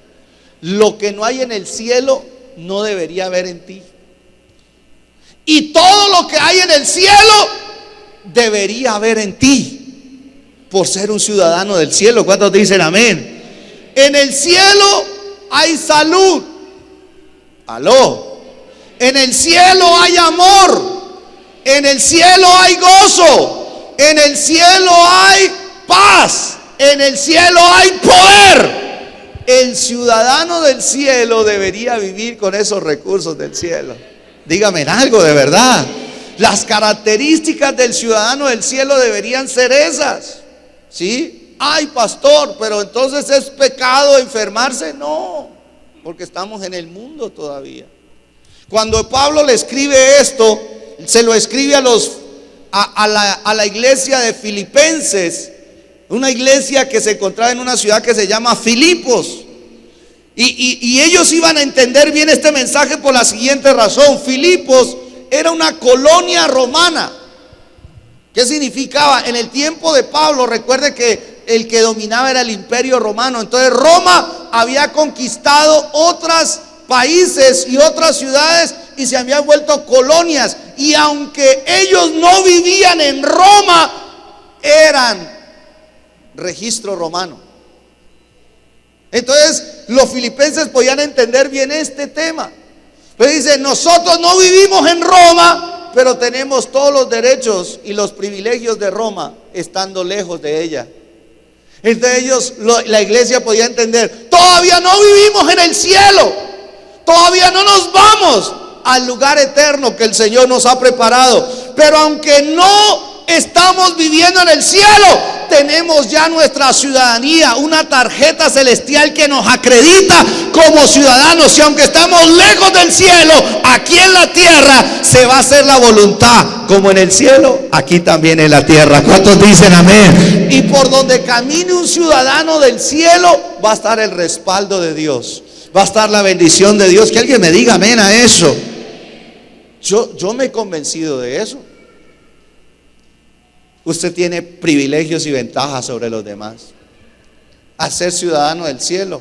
Lo que no hay en el cielo no debería haber en ti. Y todo lo que hay en el cielo debería haber en ti, por ser un ciudadano del cielo. ¿Cuántos dicen amén? En el cielo hay salud. Aló. En el cielo hay amor. En el cielo hay gozo. En el cielo hay paz. En el cielo hay poder. El ciudadano del cielo debería vivir con esos recursos del cielo. Dígame algo de verdad. Las características del ciudadano del cielo deberían ser esas. ¿Sí? Ay, pastor, pero entonces es pecado enfermarse. No, porque estamos en el mundo todavía. Cuando Pablo le escribe esto, se lo escribe a la iglesia de Filipenses, una iglesia que se encontraba en una ciudad que se llama Filipos. Y ellos iban a entender bien este mensaje por la siguiente razón. Filipos era una colonia romana. ¿Qué significaba? En el tiempo de Pablo, recuerde que el que dominaba era el imperio romano. Entonces Roma había conquistado otros países y otras ciudades y se habían vuelto colonias. Y aunque ellos no vivían en Roma, eran registro romano. Entonces los filipenses podían entender bien este tema. Pero dice: nosotros no vivimos en Roma, pero tenemos todos los derechos y los privilegios de Roma estando lejos de ella. Entonces la iglesia podía entender: todavía no vivimos en el cielo, todavía no nos vamos al lugar eterno que el Señor nos ha preparado. Pero aunque no estamos viviendo en el cielo, tenemos ya nuestra ciudadanía, una tarjeta celestial que nos acredita como ciudadanos. Y aunque estamos lejos del cielo, aquí en la tierra se va a hacer la voluntad, como en el cielo, aquí también en la tierra. ¿Cuántos dicen amén? Y por donde camine un ciudadano del cielo, va a estar el respaldo de Dios, va a estar la bendición de Dios. Que alguien me diga amén a eso. Yo me he convencido de eso. Usted tiene privilegios y ventajas sobre los demás. Al ser ciudadano del cielo,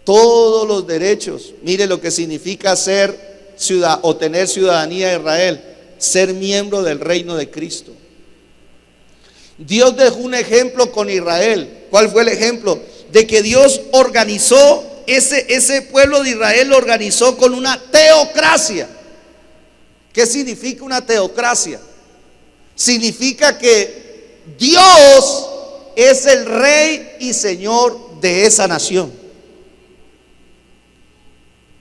todos los derechos. Mire lo que significa ser ciudad o tener ciudadanía de Israel: ser miembro del reino de Cristo. Dios dejó un ejemplo con Israel. ¿Cuál fue el ejemplo? De que Dios organizó ese pueblo de Israel, lo organizó con una teocracia. ¿Qué significa una teocracia? Significa que Dios es el rey y señor de esa nación.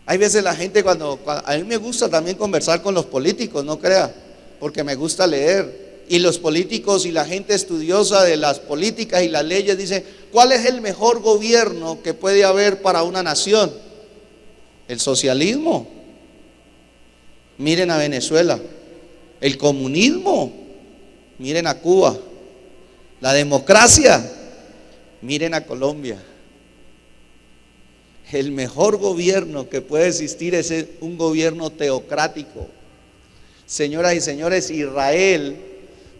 Hay veces la gente cuando a mí me gusta también conversar con los políticos, no crea, porque me gusta leer. Y los políticos y la gente estudiosa de las políticas y las leyes dicen: ¿cuál es el mejor gobierno que puede haber para una nación? El socialismo. Miren a Venezuela. El comunismo. Miren a Cuba. La democracia. Miren a Colombia. El mejor gobierno que puede existir es un gobierno teocrático. Señoras y señores, Israel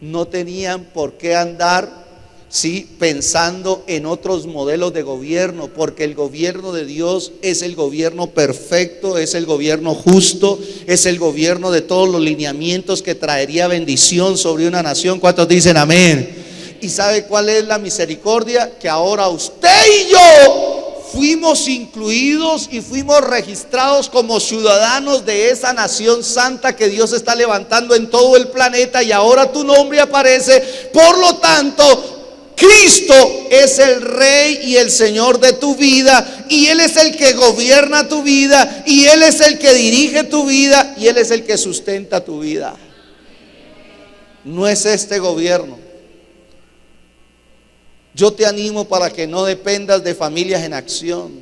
no tenían por qué andar pensando en otros modelos de gobierno, porque el gobierno de Dios es el gobierno perfecto, es el gobierno justo, es el gobierno de todos los lineamientos que traería bendición sobre una nación. ¿Cuántos dicen amén? ¿Y sabe cuál es la misericordia? Que ahora usted y yo fuimos incluidos y fuimos registrados como ciudadanos de esa nación santa que Dios está levantando en todo el planeta, y ahora tu nombre aparece. Por lo tanto, Cristo es el Rey y el Señor de tu vida, y Él es el que gobierna tu vida, y Él es el que dirige tu vida, y Él es el que sustenta tu vida. No es este gobierno. Yo te animo para que no dependas de Familias en Acción.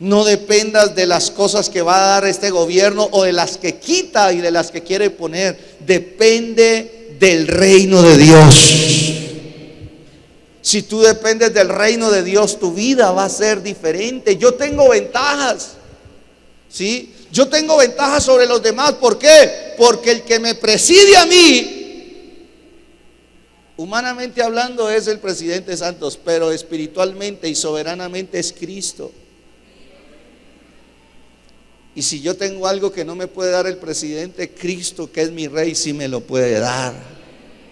No dependas de las cosas que va a dar este gobierno o de las que quita y de las que quiere poner. Depende del reino de Dios. Si tú dependes del reino de Dios, tu vida va a ser diferente. Yo tengo ventajas, ¿sí? Yo tengo ventajas sobre los demás. ¿Por qué? Porque el que me preside a mí, humanamente hablando, es el presidente Santos, pero espiritualmente y soberanamente es Cristo. Y si yo tengo algo que no me puede dar el presidente, Cristo, que es mi rey, sí me lo puede dar.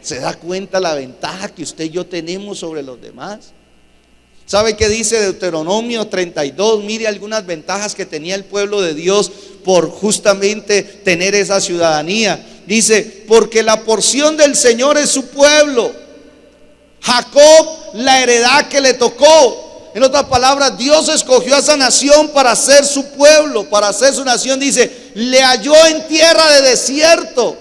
¿Se da cuenta la ventaja que usted y yo tenemos sobre los demás? ¿Sabe qué dice Deuteronomio 32? Mire algunas ventajas que tenía el pueblo de Dios por justamente tener esa ciudadanía. Dice, porque la porción del Señor es su pueblo, Jacob la heredad que le tocó. En otras palabras, Dios escogió a esa nación para ser su pueblo, para ser su nación. Dice, le halló en tierra de desierto.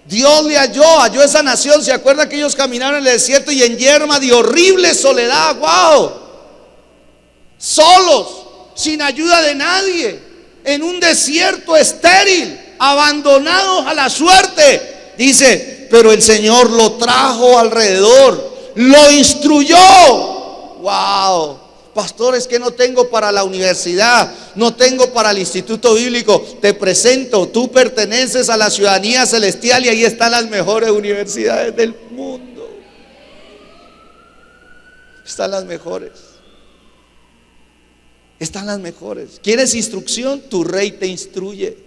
Dios le halló esa nación. ¿Se acuerda que ellos caminaron en el desierto y en yerma de horrible soledad? ¡Wow! Solos, sin ayuda de nadie, en un desierto estéril, abandonados a la suerte. Dice, pero el Señor lo trajo alrededor, lo instruyó. ¡Wow! Pastor, es que no tengo para la universidad, no tengo para el instituto bíblico. Te presento, tú perteneces a la ciudadanía celestial y ahí están las mejores universidades del mundo. Están las mejores. Están las mejores. ¿Quieres instrucción? Tu rey te instruye.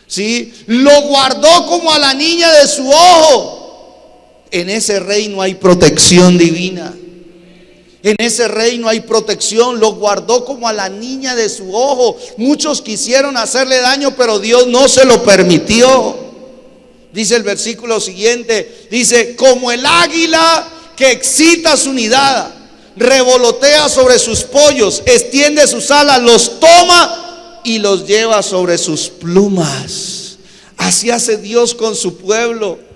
¿Sí? Lo guardó como a la niña de su ojo. En ese reino hay protección divina. En ese reino hay protección. Lo guardó como a la niña de su ojo. Muchos quisieron hacerle daño, pero Dios no se lo permitió. Dice el versículo siguiente, dice, como el águila que excita su nidada, revolotea sobre sus pollos, extiende sus alas, los toma y los lleva sobre sus plumas. Así hace Dios con su pueblo.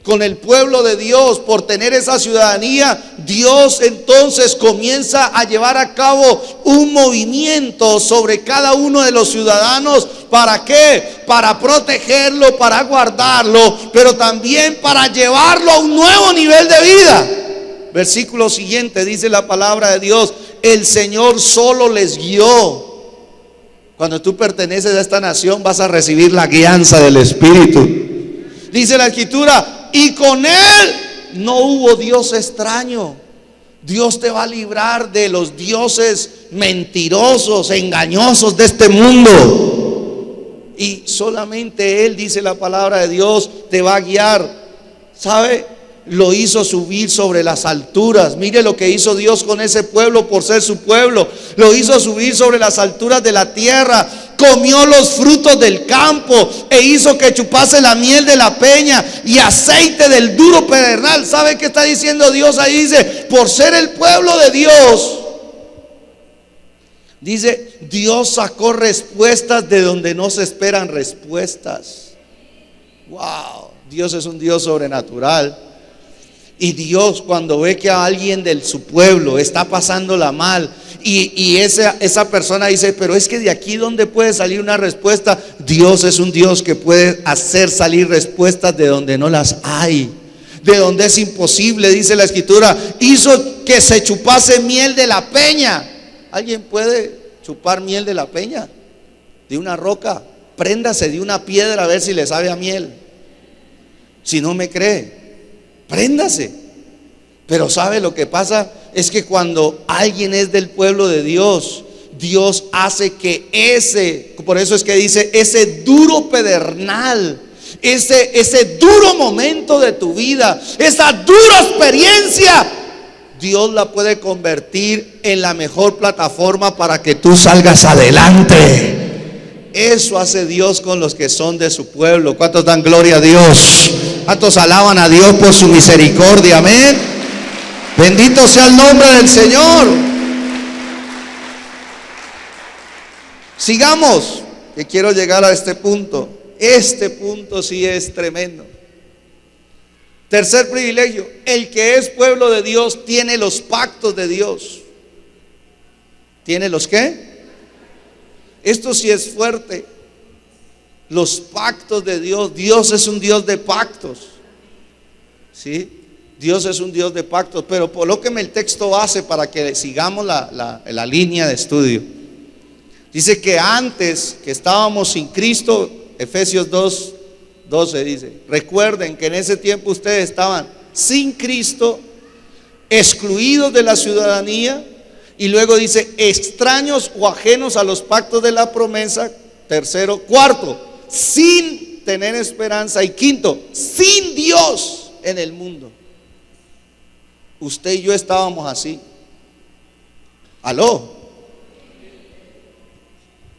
Con el pueblo de Dios, por tener esa ciudadanía, Dios entonces comienza a llevar a cabo un movimiento sobre cada uno de los ciudadanos. ¿Para qué? Para protegerlo, para guardarlo, pero también para llevarlo a un nuevo nivel de vida. Versículo siguiente, dice la palabra de Dios, el Señor solo les guió. Cuando tú perteneces a esta nación, vas a recibir la guianza del Espíritu. Dice la Escritura, y con él no hubo Dios extraño. Dios te va a librar de los dioses mentirosos, engañosos de este mundo. Y solamente él, dice la palabra de Dios, te va a guiar. ¿Sabe? Lo hizo subir sobre las alturas. Mire lo que hizo Dios con ese pueblo por ser su pueblo. Lo hizo subir sobre las alturas de la tierra. Comió los frutos del campo e hizo que chupase la miel de la peña y aceite del duro pedernal. ¿Sabe qué está diciendo Dios ahí? Dice, por ser el pueblo de Dios, dice, Dios sacó respuestas de donde no se esperan respuestas. Wow, Dios es un Dios sobrenatural. Y Dios, cuando ve que a alguien de su pueblo está pasándola mal y esa persona dice, pero es que de aquí ¿dónde puede salir una respuesta? Dios es un Dios que puede hacer salir respuestas de donde no las hay, de donde es imposible. Dice la Escritura, hizo que se chupase miel de la peña. ¿Alguien puede chupar miel de la peña? De una roca. Préndase de una piedra a ver si le sabe a miel. Si no me cree, préndase. Pero ¿sabe lo que pasa? Es que cuando alguien es del pueblo de Dios, Dios hace que por eso es que dice, ese duro pedernal, ese duro momento de tu vida, esa dura experiencia, Dios la puede convertir en la mejor plataforma para que tú salgas adelante. Eso hace Dios con los que son de su pueblo. ¿Cuántos dan gloria a Dios? ¿Cuántos alaban a Dios por su misericordia? Amén. Bendito sea el nombre del Señor. Sigamos, que quiero llegar a este punto. Este punto sí es tremendo. Tercer privilegio, el que es pueblo de Dios tiene los pactos de Dios. ¿Tiene los qué? Esto sí es fuerte. Los pactos de Dios. Dios es un Dios de pactos. ¿Sí? Dios es un Dios de pactos. Pero colóqueme el texto base para que sigamos la línea de estudio. Dice que antes que estábamos sin Cristo, Efesios 2:12 dice, recuerden que en ese tiempo ustedes estaban sin Cristo, excluidos de la ciudadanía, y luego dice, extraños o ajenos a los pactos de la promesa. Tercero, cuarto, sin tener esperanza. Y quinto, sin Dios en el mundo. Usted y yo estábamos así. Aló.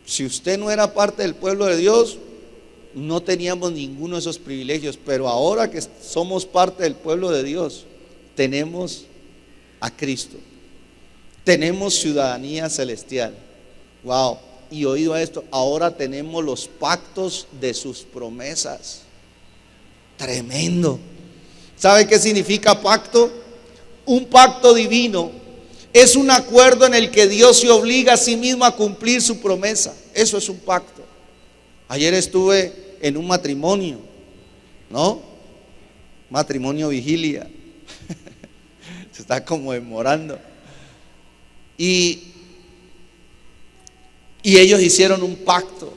Si usted no era parte del pueblo de Dios, no teníamos ninguno de esos privilegios. Pero ahora que somos parte del pueblo de Dios, tenemos a Cristo. Tenemos ciudadanía celestial. Wow. Y oído a esto, ahora tenemos los pactos de sus promesas. Tremendo. ¿Sabe qué significa pacto? Un pacto divino es un acuerdo en el que Dios se obliga a sí mismo a cumplir su promesa. Eso es un pacto. Ayer estuve en un matrimonio, ¿no? Matrimonio vigilia. Se está como demorando. Y ellos hicieron un pacto.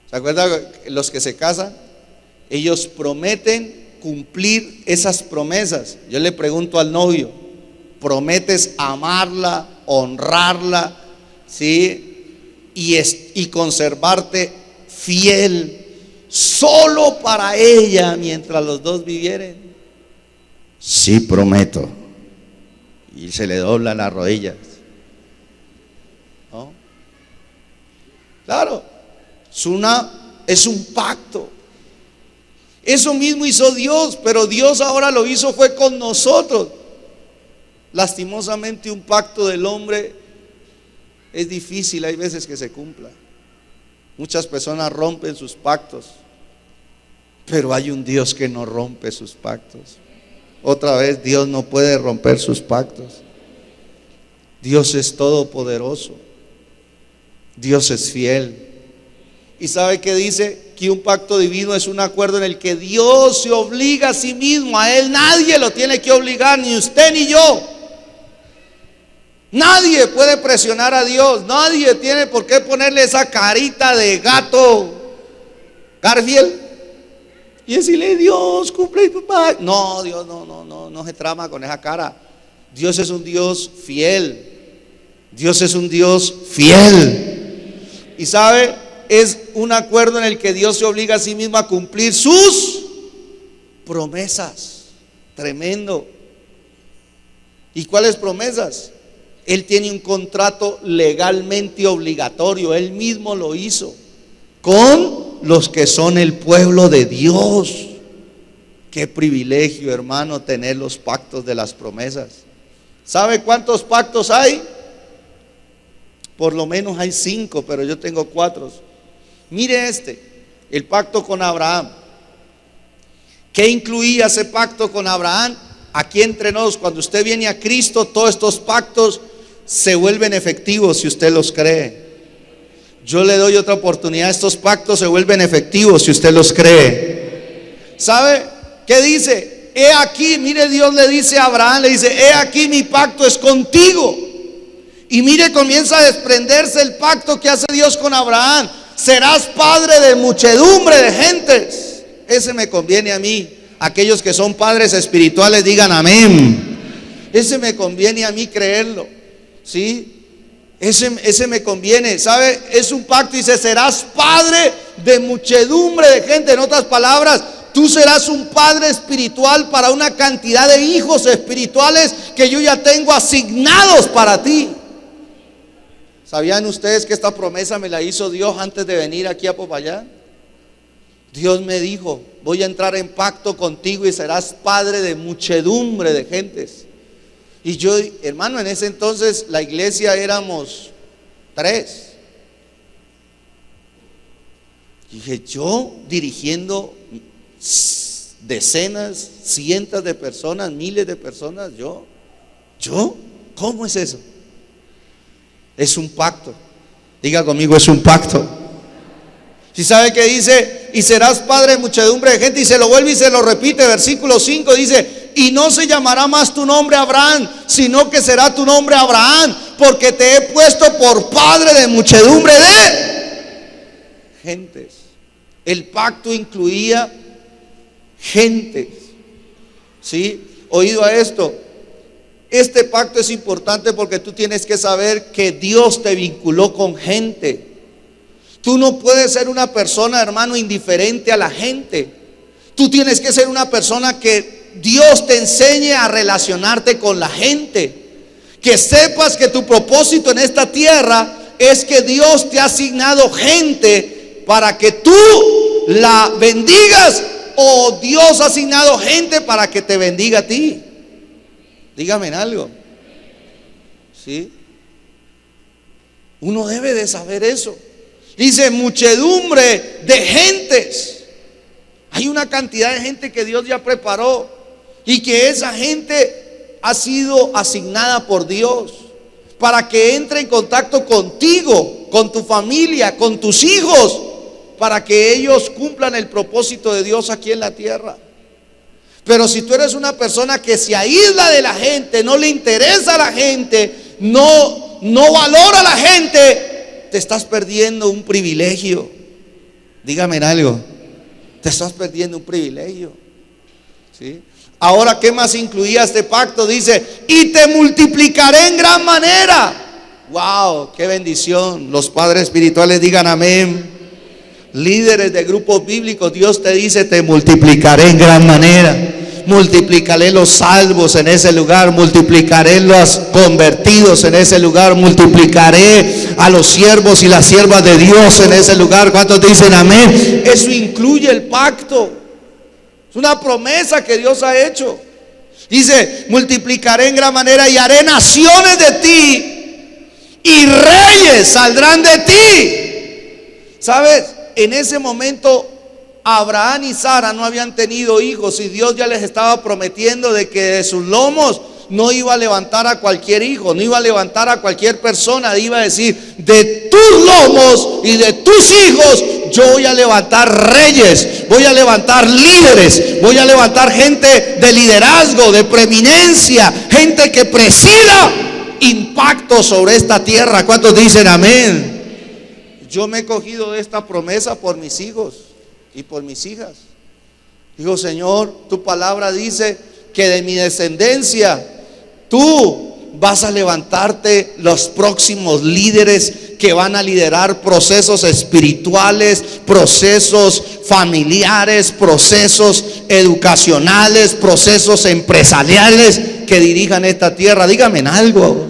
¿Se acuerdan? Los que se casan, ellos prometen cumplir esas promesas. Yo le pregunto al novio, ¿prometes amarla, honrarla, ¿sí? y conservarte fiel solo para ella mientras los dos vivieren? Sí, prometo. Y se le doblan las rodillas, ¿no? Claro, es un pacto. Eso mismo hizo Dios, pero Dios ahora lo hizo fue con nosotros. Lastimosamente un pacto del hombre es difícil, hay veces que se cumpla. Muchas personas rompen sus pactos, pero hay un Dios que no rompe sus pactos. Otra vez, Dios no puede romper sus pactos. Dios es todopoderoso. Dios es fiel. ¿Y sabe qué dice? Que un pacto divino es un acuerdo en el que Dios se obliga a sí mismo. A Él nadie lo tiene que obligar, ni usted ni yo. Nadie puede presionar a Dios. Nadie tiene por qué ponerle esa carita de gato Garfield y decirle, Dios, cumple tu pacto. No, Dios no se trama con esa cara. Dios es un Dios fiel. Dios es un Dios fiel. Y sabe, es un acuerdo en el que Dios se obliga a sí mismo a cumplir sus promesas. Tremendo. ¿Y cuáles promesas? Él tiene un contrato legalmente obligatorio. Él mismo lo hizo con los que son el pueblo de Dios. Qué privilegio, hermano, tener los pactos de las promesas. ¿Sabe cuántos pactos hay? Por lo menos hay 5, pero yo tengo 4. Mire el pacto con Abraham. ¿Qué incluía ese pacto con Abraham? Aquí entre nosotros, cuando usted viene a Cristo, todos estos pactos se vuelven efectivos si usted los cree. Yo le doy otra oportunidad, estos pactos se vuelven efectivos si usted los cree. ¿Sabe qué dice? He aquí, mire, Dios le dice a Abraham, le dice, he aquí mi pacto es contigo. Y mire, comienza a desprenderse el pacto que hace Dios con Abraham. Serás padre de muchedumbre de gentes. Ese me conviene a mí. Aquellos que son padres espirituales digan amén. Ese me conviene a mí creerlo, ¿sí? Ese me conviene, ¿sabe? Es un pacto, dice, serás padre de muchedumbre de gente. En otras palabras, tú serás un padre espiritual para una cantidad de hijos espirituales que yo ya tengo asignados para ti. ¿Sabían ustedes que esta promesa me la hizo Dios antes de venir aquí a Popayán? Dios me dijo, voy a entrar en pacto contigo y serás padre de muchedumbre de gentes. Y yo, hermano, en ese entonces la iglesia éramos 3. Y dije, yo dirigiendo decenas, cientos de personas, miles de personas, ¿yo? ¿Cómo es eso? Es un pacto. Diga conmigo, es un pacto. Si sabe que dice, y serás padre de muchedumbre de gente, y se lo vuelve y se lo repite, versículo 5 dice, y no se llamará más tu nombre Abraham, sino que será tu nombre Abraham, porque te he puesto por padre de muchedumbre de gentes. El pacto incluía gentes. ¿Sí? Oído a esto. Este pacto es importante porque tú tienes que saber que Dios te vinculó con gente. Tú no puedes ser una persona, hermano, indiferente a la gente. Tú tienes que ser una persona que Dios te enseñe a relacionarte con la gente. Que sepas que tu propósito en esta tierra es que Dios te ha asignado gente para que tú la bendigas, o Dios ha asignado gente para que te bendiga a ti. Dígame algo. ¿Sí? Uno debe de saber eso. Dice muchedumbre de gentes. Hay una cantidad de gente que Dios ya preparó y que esa gente ha sido asignada por Dios para que entre en contacto contigo, con tu familia, con tus hijos, para que ellos cumplan el propósito de Dios aquí en la tierra. Pero si tú eres una persona que se aísla de la gente, no le interesa a la gente, no valora a la gente, te estás perdiendo un privilegio. Dígame algo. Te estás perdiendo un privilegio. ¿Sí? Ahora, ¿qué más incluía este pacto? Dice, y te multiplicaré en gran manera. Wow, qué bendición. Los padres espirituales digan amén. Líderes de grupos bíblicos, Dios te dice, te multiplicaré en gran manera. Multiplicaré los salvos en ese lugar, multiplicaré los convertidos en ese lugar, multiplicaré a los siervos y las siervas de Dios en ese lugar. ¿Cuántos dicen amén? Eso incluye el pacto. Es una promesa que Dios ha hecho. Dice, multiplicaré en gran manera y haré naciones de ti y reyes saldrán de ti. ¿Sabes? En ese momento Abraham y Sara no habían tenido hijos y Dios ya les estaba prometiendo de que de sus lomos no iba a levantar a cualquier hijo, no iba a levantar a cualquier persona. Iba a decir, de tus lomos y de tus hijos yo voy a levantar reyes, voy a levantar líderes, voy a levantar gente de liderazgo, de preeminencia, gente que presida impacto sobre esta tierra. ¿Cuántos dicen amén? Yo me he cogido de esta promesa por mis hijos y por mis hijas. Digo, Señor, tu palabra dice que de mi descendencia tú vas a levantarte los próximos líderes que van a liderar procesos espirituales, procesos familiares, procesos educacionales, procesos empresariales que dirijan esta tierra. Dígame algo.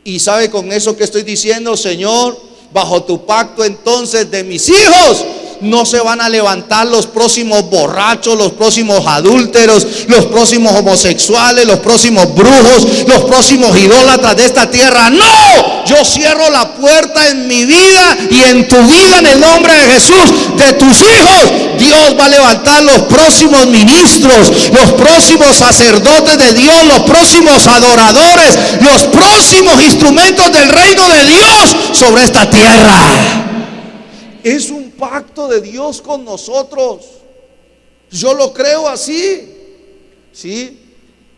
Y sabe, con eso que estoy diciendo, Señor, bajo tu pacto entonces de mis hijos no se van a levantar los próximos borrachos, los próximos adúlteros, los próximos homosexuales, los próximos brujos, los próximos idólatras de esta tierra. No, yo cierro la puerta en mi vida y en tu vida en el nombre de Jesús. De tus hijos Dios va a levantar los próximos ministros, los próximos sacerdotes de Dios, los próximos adoradores, los próximos instrumentos del reino de Dios sobre esta tierra. Es un pacto de Dios con nosotros. Yo lo creo así. ¿Sí?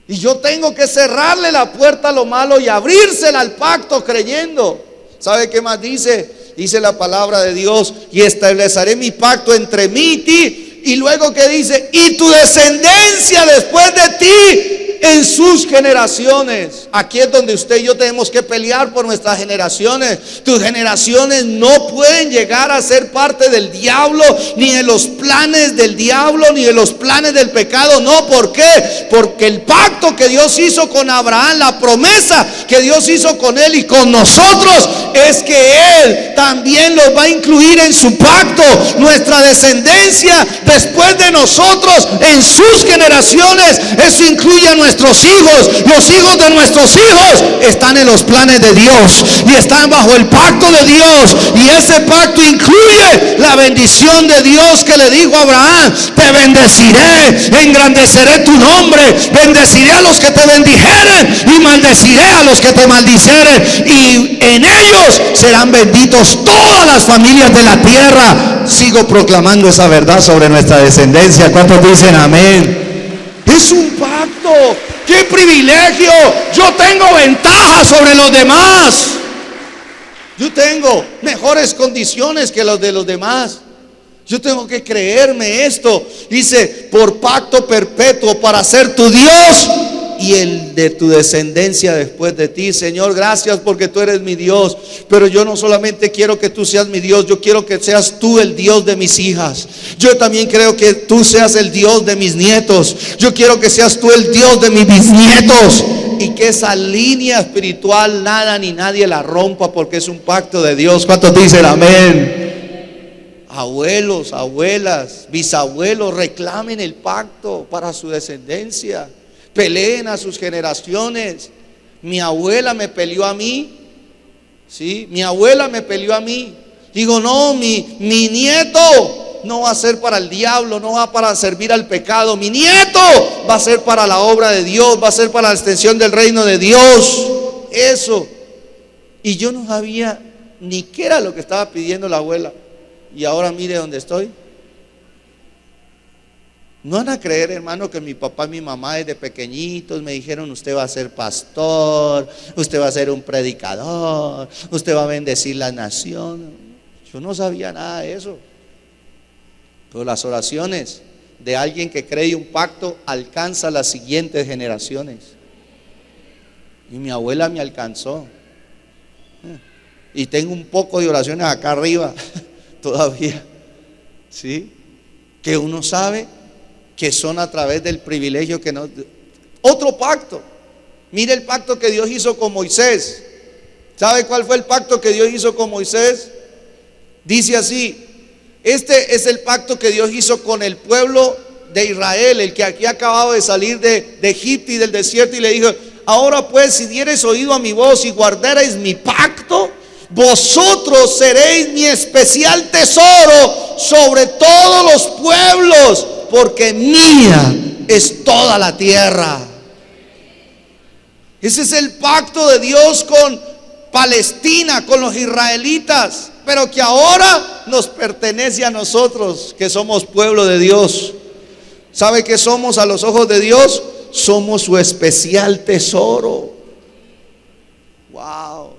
Y yo tengo que cerrarle la puerta a lo malo y abrírsela al pacto creyendo. ¿Sabe qué más dice? Dice la palabra de Dios, y estableceré mi pacto entre mí y ti. Y luego que dice, y tu descendencia después de ti en sus generaciones. Aquí es donde usted y yo tenemos que pelear por nuestras generaciones. Tus generaciones no pueden llegar a ser parte del diablo, ni de los planes del diablo, ni de los planes del pecado. No, ¿por qué? Porque el pacto que Dios hizo con Abraham, la promesa que Dios hizo con él y con nosotros, es que él también los va a incluir en su pacto. Nuestra descendencia después de nosotros en sus generaciones, eso incluye a nuestra nuestros hijos, los hijos de nuestros hijos están en los planes de Dios y están bajo el pacto de Dios. Y ese pacto incluye la bendición de Dios que le dijo a Abraham: te bendeciré, engrandeceré tu nombre, bendeciré a los que te bendijeren y maldeciré a los que te maldiceren, y en ellos serán benditos todas las familias de la tierra. Sigo proclamando esa verdad sobre nuestra descendencia. ¿Cuántos dicen amén? Es un pacto. ¡Qué privilegio! Yo tengo ventaja sobre los demás. Yo tengo mejores condiciones que los de los demás. Yo tengo que creerme esto. Dice: por pacto perpetuo para ser tu Dios y el de tu descendencia después de ti. Señor, gracias porque tú eres mi Dios. Pero yo no solamente quiero que tú seas mi Dios, yo quiero que seas tú el Dios de mis hijas. Yo también creo que tú seas el Dios de mis nietos. Yo quiero que seas tú el Dios de mis bisnietos. Y que esa línea espiritual nada ni nadie la rompa, porque es un pacto de Dios. ¿Cuántos dicen amén? Abuelos, abuelas, bisabuelos, reclamen el pacto para su descendencia. Peleen a sus generaciones. Mi abuela me peleó a mí. ¿Sí? Mi abuela me peleó a mí. Digo, no, mi nieto no va a ser para el diablo, no va para servir al pecado. Mi nieto va a ser para la obra de Dios, va a ser para la extensión del reino de Dios. Eso. Y yo no sabía ni qué era lo que estaba pidiendo la abuela. Y ahora mire dónde estoy. No van a creer, hermano, que mi papá y mi mamá desde pequeñitos me dijeron: usted va a ser pastor, usted va a ser un predicador, usted va a bendecir la nación. Yo no sabía nada de eso. Pero las oraciones de alguien que cree un pacto alcanza las siguientes generaciones. Y mi abuela me alcanzó. Y tengo un poco de oraciones acá arriba todavía. ¿Sí? Que uno sabe que son a través del privilegio que nos... Otro pacto. Mire el pacto que Dios hizo con Moisés. ¿Sabe cuál fue el pacto que Dios hizo con Moisés? Dice así: este es el pacto que Dios hizo con el pueblo de Israel, el que aquí acababa de salir de Egipto y del desierto, y le dijo: ahora pues, si diereis oído a mi voz y guardareis mi pacto, vosotros seréis mi especial tesoro sobre todos los pueblos, porque mía es toda la tierra. Ese es el pacto de Dios con Palestina, con los israelitas, pero que ahora nos pertenece a nosotros, que somos pueblo de Dios. ¿Sabe qué somos a los ojos de Dios? Somos su especial tesoro. Wow.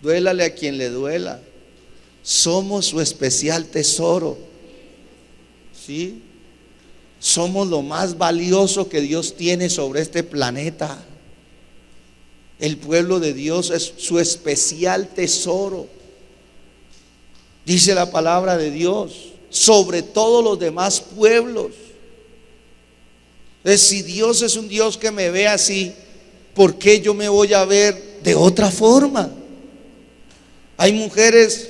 Duélale a quien le duela. Somos su especial tesoro. ¿Sí? Somos lo más valioso que Dios tiene sobre este planeta. El pueblo de Dios es su especial tesoro. Dice la palabra de Dios, sobre todos los demás pueblos. Entonces, si Dios es un Dios que me ve así, ¿por qué yo me voy a ver de otra forma? Hay mujeres,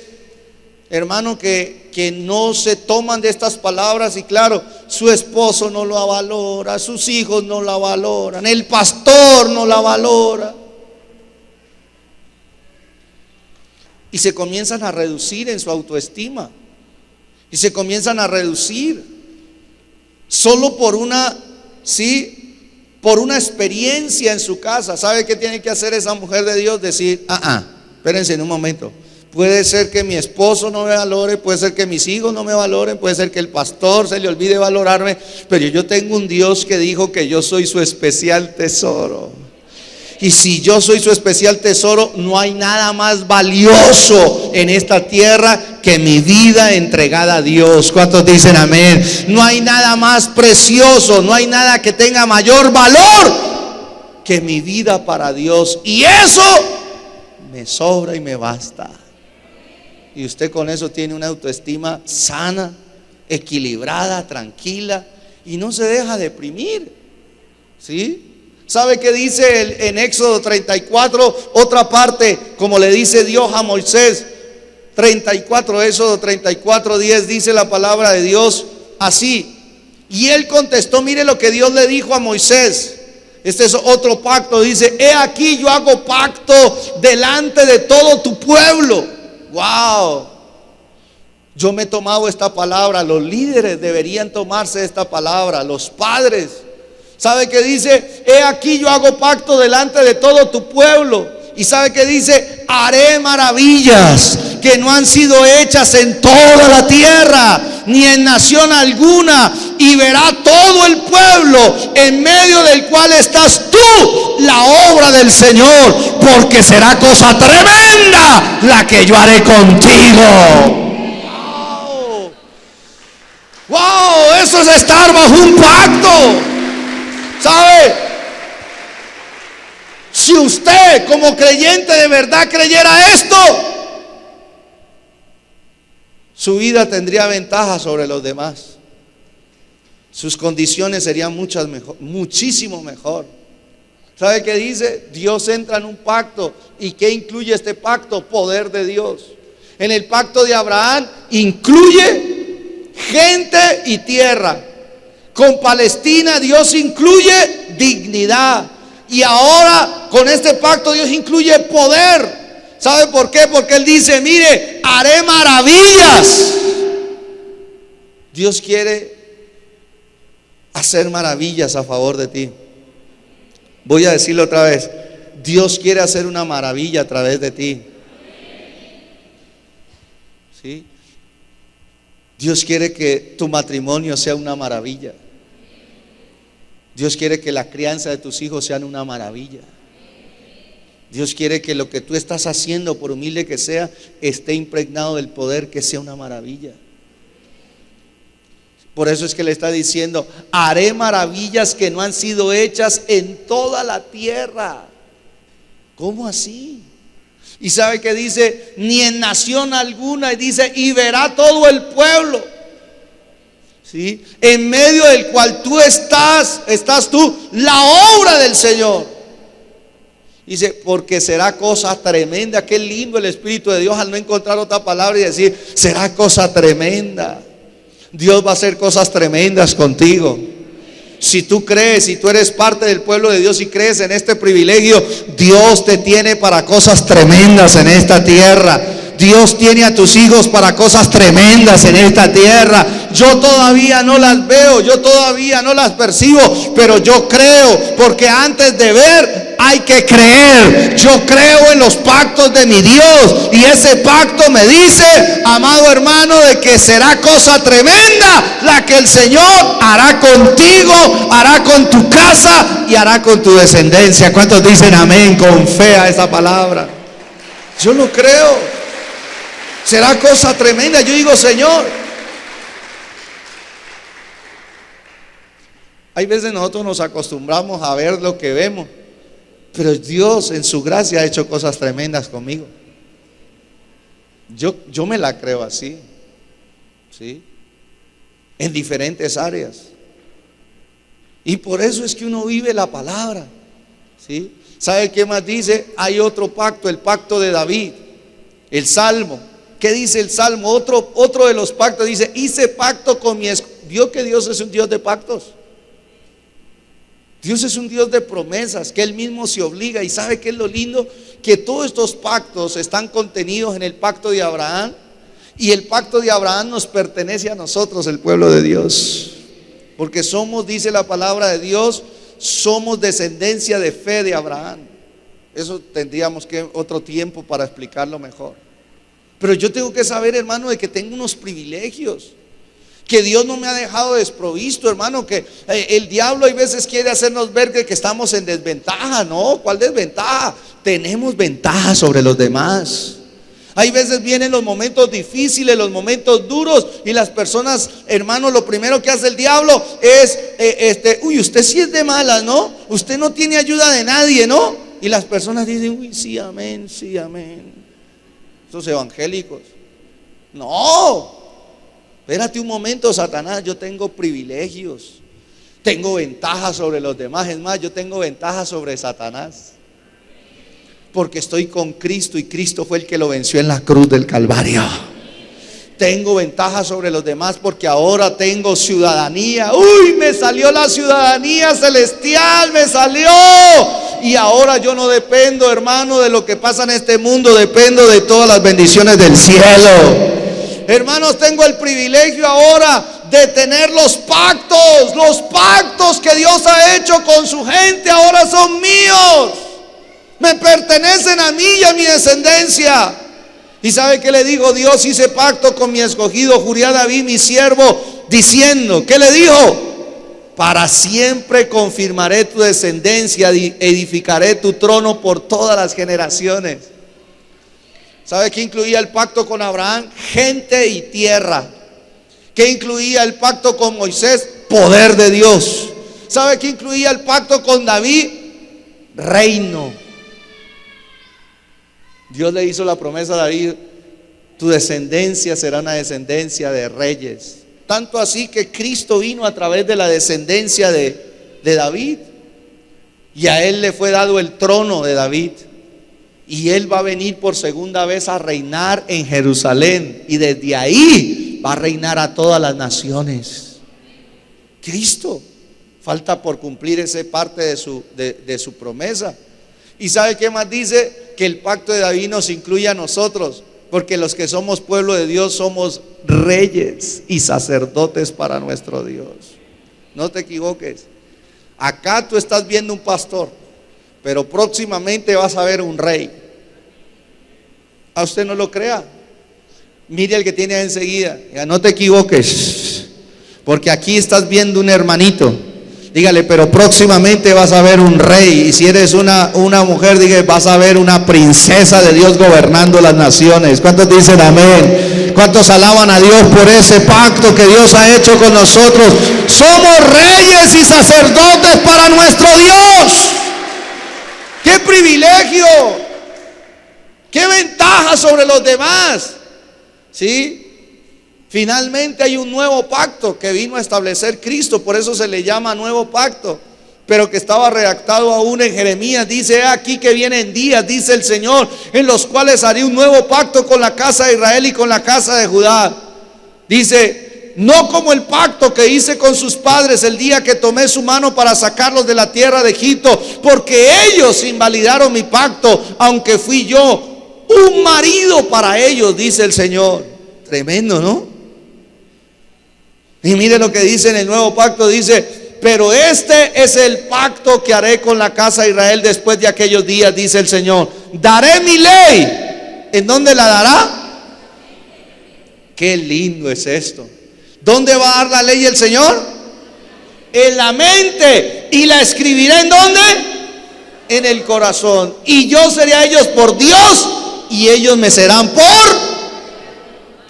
hermano, que no se toman de estas palabras, y claro, su esposo no la valora, sus hijos no la valoran, el pastor no la valora. Y se comienzan a reducir en su autoestima. Y se comienzan a reducir solo por una, por una experiencia en su casa. ¿Sabe qué tiene que hacer esa mujer de Dios? Decir: espérense un momento. Puede ser que mi esposo no me valore, puede ser que mis hijos no me valoren, puede ser que el pastor se le olvide valorarme, pero yo tengo un Dios que dijo que yo soy su especial tesoro. Y si yo soy su especial tesoro, no hay nada más valioso en esta tierra que mi vida entregada a Dios. ¿Cuántos dicen amén? No hay nada más precioso, no hay nada que tenga mayor valor que mi vida para Dios. Y eso me sobra y me basta. Y usted con eso tiene una autoestima sana, equilibrada, tranquila, y no se deja deprimir. ¿Sí? ¿Sabe qué dice en Éxodo 34? Otra parte, como le dice Dios a Moisés. 34, Éxodo 34:10, dice la palabra de Dios así: y él contestó, mire lo que Dios le dijo a Moisés. Este es otro pacto. Dice: he aquí yo hago pacto delante de todo tu pueblo. Wow. Yo me he tomado esta palabra. Los líderes deberían tomarse esta palabra. Los padres. ¿Sabe qué dice? He aquí yo hago pacto delante de todo tu pueblo. Y ¿sabe qué dice? Haré maravillas que no han sido hechas en toda la tierra, ni en nación alguna. Y verá todo el pueblo en medio del cual estás tú la obra del Señor, porque será cosa tremenda la que yo haré contigo. Wow, wow, eso es estar bajo un pacto. ¿Sabe? Si usted como creyente de verdad creyera esto, su vida tendría ventaja sobre los demás. Sus condiciones serían muchísimo mejor. ¿Sabe qué dice? Dios entra en un pacto. ¿Y qué incluye este pacto? Poder de Dios. En el pacto de Abraham incluye gente y tierra. Con Palestina Dios incluye dignidad. Y ahora con este pacto Dios incluye poder. ¿Sabe por qué? Porque Él dice: mire, haré maravillas. Dios quiere hacer maravillas a favor de ti. Voy a decirlo otra vez: Dios quiere hacer una maravilla a través de ti. ¿Sí? Dios quiere que tu matrimonio sea una maravilla. Dios quiere que la crianza de tus hijos sean una maravilla. Dios quiere que lo que tú estás haciendo, por humilde que sea, esté impregnado del poder, que sea una maravilla. Por eso es que le está diciendo: haré maravillas que no han sido hechas en toda la tierra. ¿Cómo así? Y sabe que dice: ni en nación alguna. Y dice: y verá todo el pueblo. ¿Sí? En medio del cual tú estás tú, la obra del Señor. Dice: porque será cosa tremenda. Qué lindo el Espíritu de Dios al no encontrar otra palabra y decir: será cosa tremenda. Dios va a hacer cosas tremendas contigo. Si tú crees, si tú eres parte del pueblo de Dios y crees en este privilegio, Dios te tiene para cosas tremendas en esta tierra. Dios tiene a tus hijos para cosas tremendas en esta tierra. Yo todavía no las veo, yo todavía no las percibo, pero yo creo, porque antes de ver hay que creer. Yo creo en los pactos de mi Dios, y ese pacto me dice, amado hermano, de que será cosa tremenda la que el Señor hará contigo, hará con tu casa y hará con tu descendencia. ¿Cuántos dicen amén con fe a esa palabra? Yo lo creo. Será cosa tremenda. Yo digo: Señor, hay veces nosotros nos acostumbramos a ver lo que vemos, pero Dios en su gracia ha hecho cosas tremendas conmigo. Yo me la creo así, ¿sí? En diferentes áreas. Y por eso es que uno vive la palabra, ¿sí? ¿Sabe qué más dice? Hay otro pacto, el pacto de David, el Salmo. ¿Qué dice el Salmo? Otro de los pactos dice: hice pacto con mi esposo. ¿Vio que Dios es un Dios de pactos? Dios es un Dios de promesas, que Él mismo se obliga. ¿Y sabe qué es lo lindo? Que todos estos pactos están contenidos en el pacto de Abraham. Y el pacto de Abraham nos pertenece a nosotros, el pueblo de Dios. Porque somos, dice la palabra de Dios, somos descendencia de fe de Abraham. Eso tendríamos que otro tiempo para explicarlo mejor. Pero yo tengo que saber, hermano, de que tengo unos privilegios, que Dios no me ha dejado desprovisto, hermano, que el diablo hay veces quiere hacernos ver que estamos en desventaja. No, ¿cuál desventaja? Tenemos ventaja sobre los demás. Hay veces vienen los momentos difíciles, los momentos duros, y las personas, hermano, lo primero que hace el diablo es, uy, usted sí es de malas, ¿no? Usted no tiene ayuda de nadie, ¿no? Y las personas dicen: uy, sí, amén, sí, amén. Estos evangélicos. No, espérate un momento, Satanás. Yo tengo privilegios, tengo ventaja sobre los demás. Es más, yo tengo ventaja sobre Satanás, porque estoy con Cristo, y Cristo fue el que lo venció en la cruz del Calvario. Tengo ventaja sobre los demás porque ahora tengo ciudadanía. Uy, me salió la ciudadanía celestial, me salió. Y ahora yo no dependo, hermano, de lo que pasa en este mundo, dependo de todas las bendiciones del cielo. Hermanos, tengo el privilegio ahora de tener los pactos que Dios ha hecho con su gente, ahora son míos. Me pertenecen a mí y a mi descendencia. ¿Y sabe qué le dijo Dios? Hice pacto con mi escogido, juré a David mi siervo, diciendo, ¿qué le dijo? Para siempre confirmaré tu descendencia, edificaré tu trono por todas las generaciones. ¿Sabe qué incluía el pacto con Abraham? Gente y tierra. ¿Qué incluía el pacto con Moisés? Poder de Dios. ¿Sabe qué incluía el pacto con David? Reino. Dios le hizo la promesa a David: tu descendencia será una descendencia de reyes. Tanto así que Cristo vino a través de la descendencia de David, y a él le fue dado el trono de David, y él va a venir por segunda vez a reinar en Jerusalén, y desde ahí va a reinar a todas las naciones. Cristo, falta por cumplir esa parte de su promesa. ¿Y sabe qué más dice? Que el pacto de David nos incluye a nosotros, porque los que somos pueblo de Dios somos reyes y sacerdotes para nuestro Dios. No te equivoques. Acá tú estás viendo un pastor, pero próximamente vas a ver un rey. ¿A usted no lo crea? Mire al que tiene ahí enseguida, diga, no te equivoques, porque aquí estás viendo un hermanito. Dígale, pero próximamente vas a ver un rey. Y si eres una mujer, dígale, vas a ver una princesa de Dios gobernando las naciones. ¿Cuántos dicen amén? ¿Cuántos alaban a Dios por ese pacto que Dios ha hecho con nosotros? Somos reyes y sacerdotes para nuestro Dios. ¡Qué privilegio! ¡Qué ventaja sobre los demás! ¿Sí? Finalmente hay un nuevo pacto que vino a establecer Cristo, por eso se le llama nuevo pacto, pero que estaba redactado aún en Jeremías. Dice: aquí que vienen días, dice el Señor, en los cuales haré un nuevo pacto con la casa de Israel y con la casa de Judá. Dice: no como el pacto que hice con sus padres el día que tomé su mano para sacarlos de la tierra de Egipto, porque ellos invalidaron mi pacto, aunque fui yo un marido para ellos, dice el Señor. Tremendo, ¿no? Y mire lo que dice en el nuevo pacto, dice: pero este es el pacto que haré con la casa de Israel después de aquellos días, dice el Señor. Daré mi ley. ¿En dónde la dará? Qué lindo es esto. ¿Dónde va a dar la ley el Señor? En la mente. ¿Y la escribiré en dónde? En el corazón. Y yo seré a ellos por Dios, y ellos me serán por...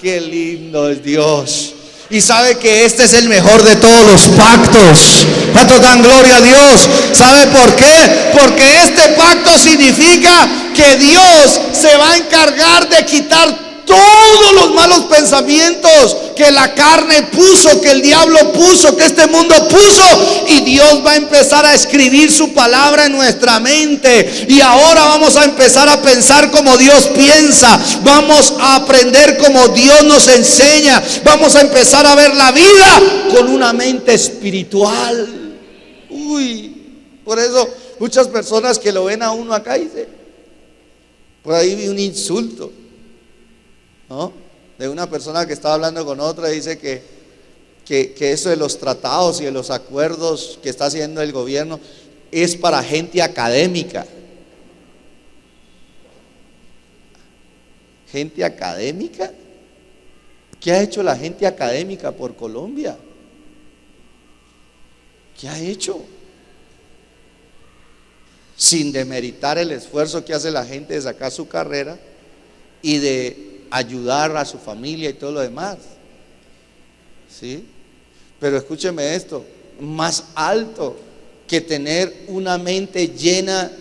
Qué lindo es Dios. Y sabe que este es el mejor de todos los pactos. ¿Cuántos dan gloria a Dios? ¿Sabe por qué? Porque este pacto significa que Dios se va a encargar de quitar todos los malos pensamientos que la carne puso, que el diablo puso, que este mundo puso, y Dios va a empezar a escribir su palabra en nuestra mente. Y ahora vamos a empezar a pensar como Dios piensa, vamos a aprender como Dios nos enseña, vamos a empezar a ver la vida con una mente espiritual. Uy, por eso muchas personas que lo ven a uno acá dicen, por ahí vi un insulto, ¿no? De una persona que estaba hablando con otra, dice que eso de los tratados y de los acuerdos que está haciendo el gobierno es para gente académica. ¿Gente académica? ¿Qué ha hecho la gente académica por Colombia? ¿Qué ha hecho? Sin demeritar el esfuerzo que hace la gente de sacar su carrera y de ayudar a su familia y todo lo demás, ¿sí? Pero escúcheme esto: más alto que tener una mente llena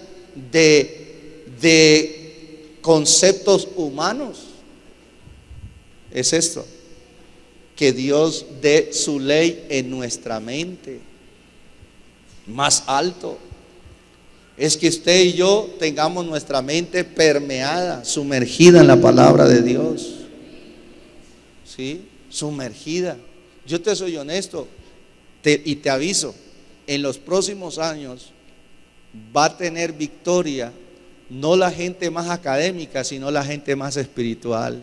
de conceptos humanos es esto, que Dios dé su ley en nuestra mente. Más alto es que usted y yo tengamos nuestra mente permeada, sumergida en la palabra de Dios. ¿sí? Sumergida. Yo te soy honesto y te aviso, en los próximos años va a tener victoria no la gente más académica, sino la gente más espiritual.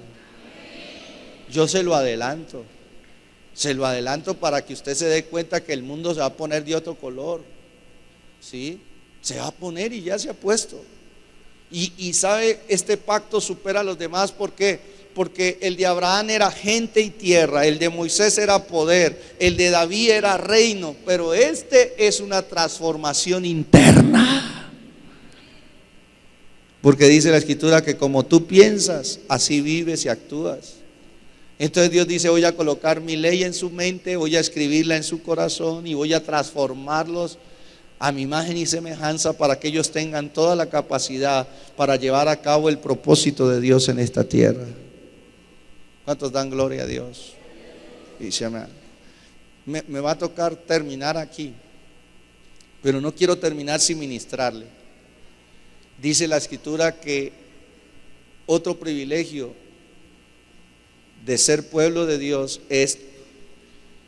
Yo se lo adelanto para que usted se dé cuenta que el mundo se va a poner de otro color, ¿sí? Se va a poner y ya se ha puesto. Y sabe, este pacto supera a los demás. ¿Por qué? Porque el de Abraham era gente y tierra, el de Moisés era poder, el de David era reino, pero este es una transformación interna. Porque dice la Escritura que como tú piensas, así vives y actúas. Entonces Dios dice: voy a colocar mi ley en su mente, voy a escribirla en su corazón y voy a transformarlos a mi imagen y semejanza para que ellos tengan toda la capacidad para llevar a cabo el propósito de Dios en esta tierra. ¿Cuántos dan gloria a Dios? Y se me va a tocar terminar aquí, pero no quiero terminar sin ministrarle. Dice la Escritura que otro privilegio de ser pueblo de Dios es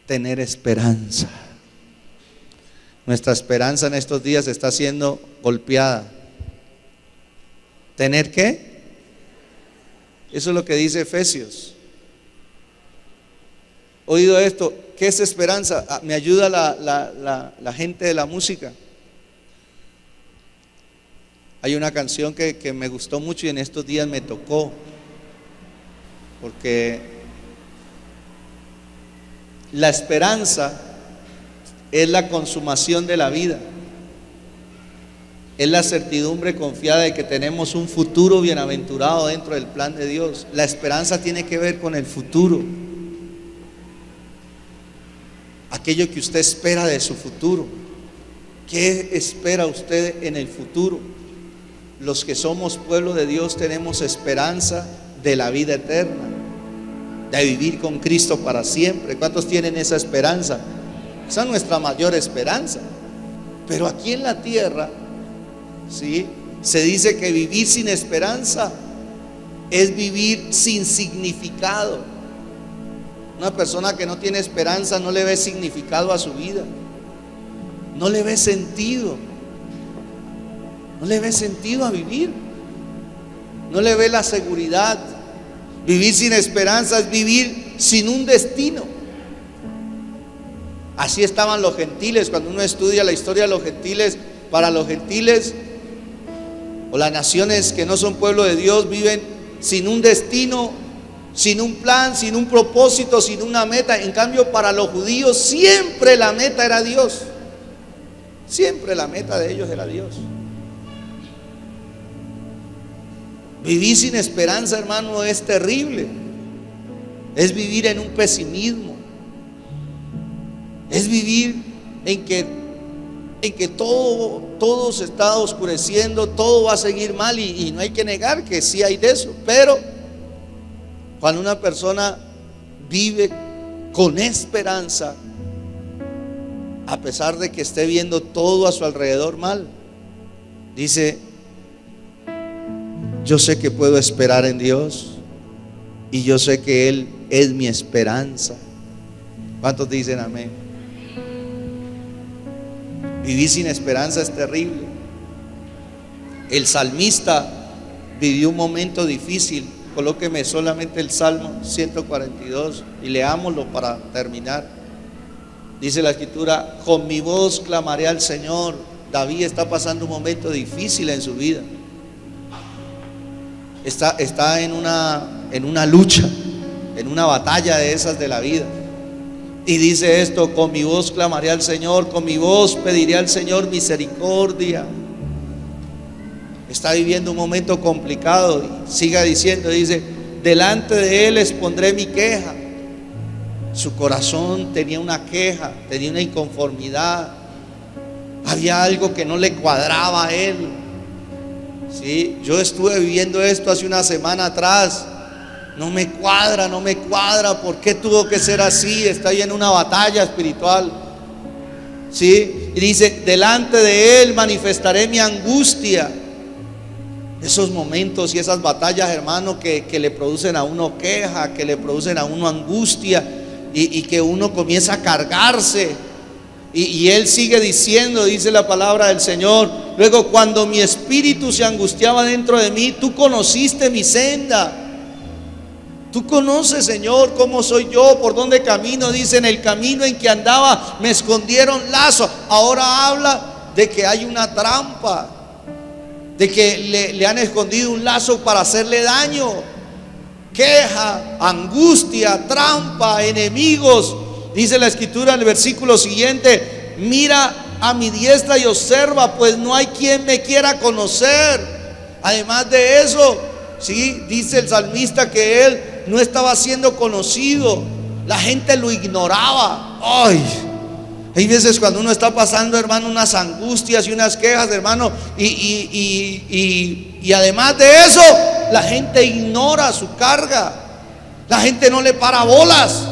tener esperanza. Nuestra esperanza en estos días está siendo golpeada. ¿Tener qué? Eso es lo que dice Efesios. Oído esto, ¿qué es esperanza? Me ayuda la gente de la música. Hay una canción que me gustó mucho y en estos días me tocó, porque la esperanza es la consumación de la vida, es la certidumbre confiada de que tenemos un futuro bienaventurado dentro del plan de Dios. La esperanza tiene que ver con el futuro, aquello que usted espera de su futuro. ¿Qué espera usted en el futuro? Los que somos pueblo de Dios tenemos esperanza de la vida eterna, de vivir con Cristo para siempre. ¿Cuántos tienen esa esperanza? Esa es nuestra mayor esperanza. Pero aquí en la tierra, ¿sí?, se dice que vivir sin esperanza es vivir sin significado. Una persona que no tiene esperanza no le ve significado a su vida, no le ve sentido, no le ve sentido a vivir, no le ve la seguridad. Vivir sin esperanza es vivir sin un destino. Así estaban los gentiles. Cuando uno estudia la historia de los gentiles, para los gentiles o las naciones que no son pueblo de Dios, viven sin un destino, sin un plan, sin un propósito, sin una meta. En cambio, para los judíos siempre la meta era Dios. Siempre la meta de ellos era Dios. Vivir sin esperanza, hermano, es terrible. Es vivir en un pesimismo. Es vivir en que todo se está oscureciendo, todo va a seguir mal, y no hay que negar que sí hay de eso. Pero cuando una persona vive con esperanza, a pesar de que esté viendo todo a su alrededor mal, dice: yo sé que puedo esperar en Dios y yo sé que Él es mi esperanza. ¿Cuántos dicen amén? Vivir sin esperanza es terrible. El salmista vivió un momento difícil. Colóqueme solamente el Salmo 142 y leámoslo para terminar. Dice la Escritura: con mi voz clamaré al Señor. David está pasando un momento difícil en su vida. Está en una lucha, en una batalla de esas de la vida. Y dice esto: con mi voz clamaré al Señor, con mi voz pediré al Señor misericordia. Está viviendo un momento complicado y siga diciendo, dice: delante de Él expondré mi queja. Su corazón tenía una queja, tenía una inconformidad, había algo que no le cuadraba a él. ¿Sí? Yo estuve viviendo esto hace una semana atrás. No me cuadra, ¿por qué tuvo que ser así? Estoy en una batalla espiritual. ¿Sí? Y dice: delante de Él manifestaré mi angustia. Esos momentos y esas batallas, hermano, que le producen a uno queja, que le producen a uno angustia, y que uno comienza a cargarse. Y él sigue diciendo, dice la palabra del Señor: luego, cuando mi espíritu se angustiaba dentro de mí, tú conociste mi senda. Tú conoces, Señor, cómo soy yo, por dónde camino. Dice: en el camino en que andaba me escondieron lazo. Ahora habla de que hay una trampa, de que le han escondido un lazo para hacerle daño. Queja, angustia, trampa, enemigos. Dice la escritura en el versículo siguiente: mira a mi diestra y observa, pues no hay quien me quiera conocer. Además de eso, sí, dice el salmista que él no estaba siendo conocido. La gente lo ignoraba. Ay, hay veces cuando uno está pasando, hermano, unas angustias y unas quejas, hermano, y además de eso, la gente ignora su carga. La gente no le para bolas.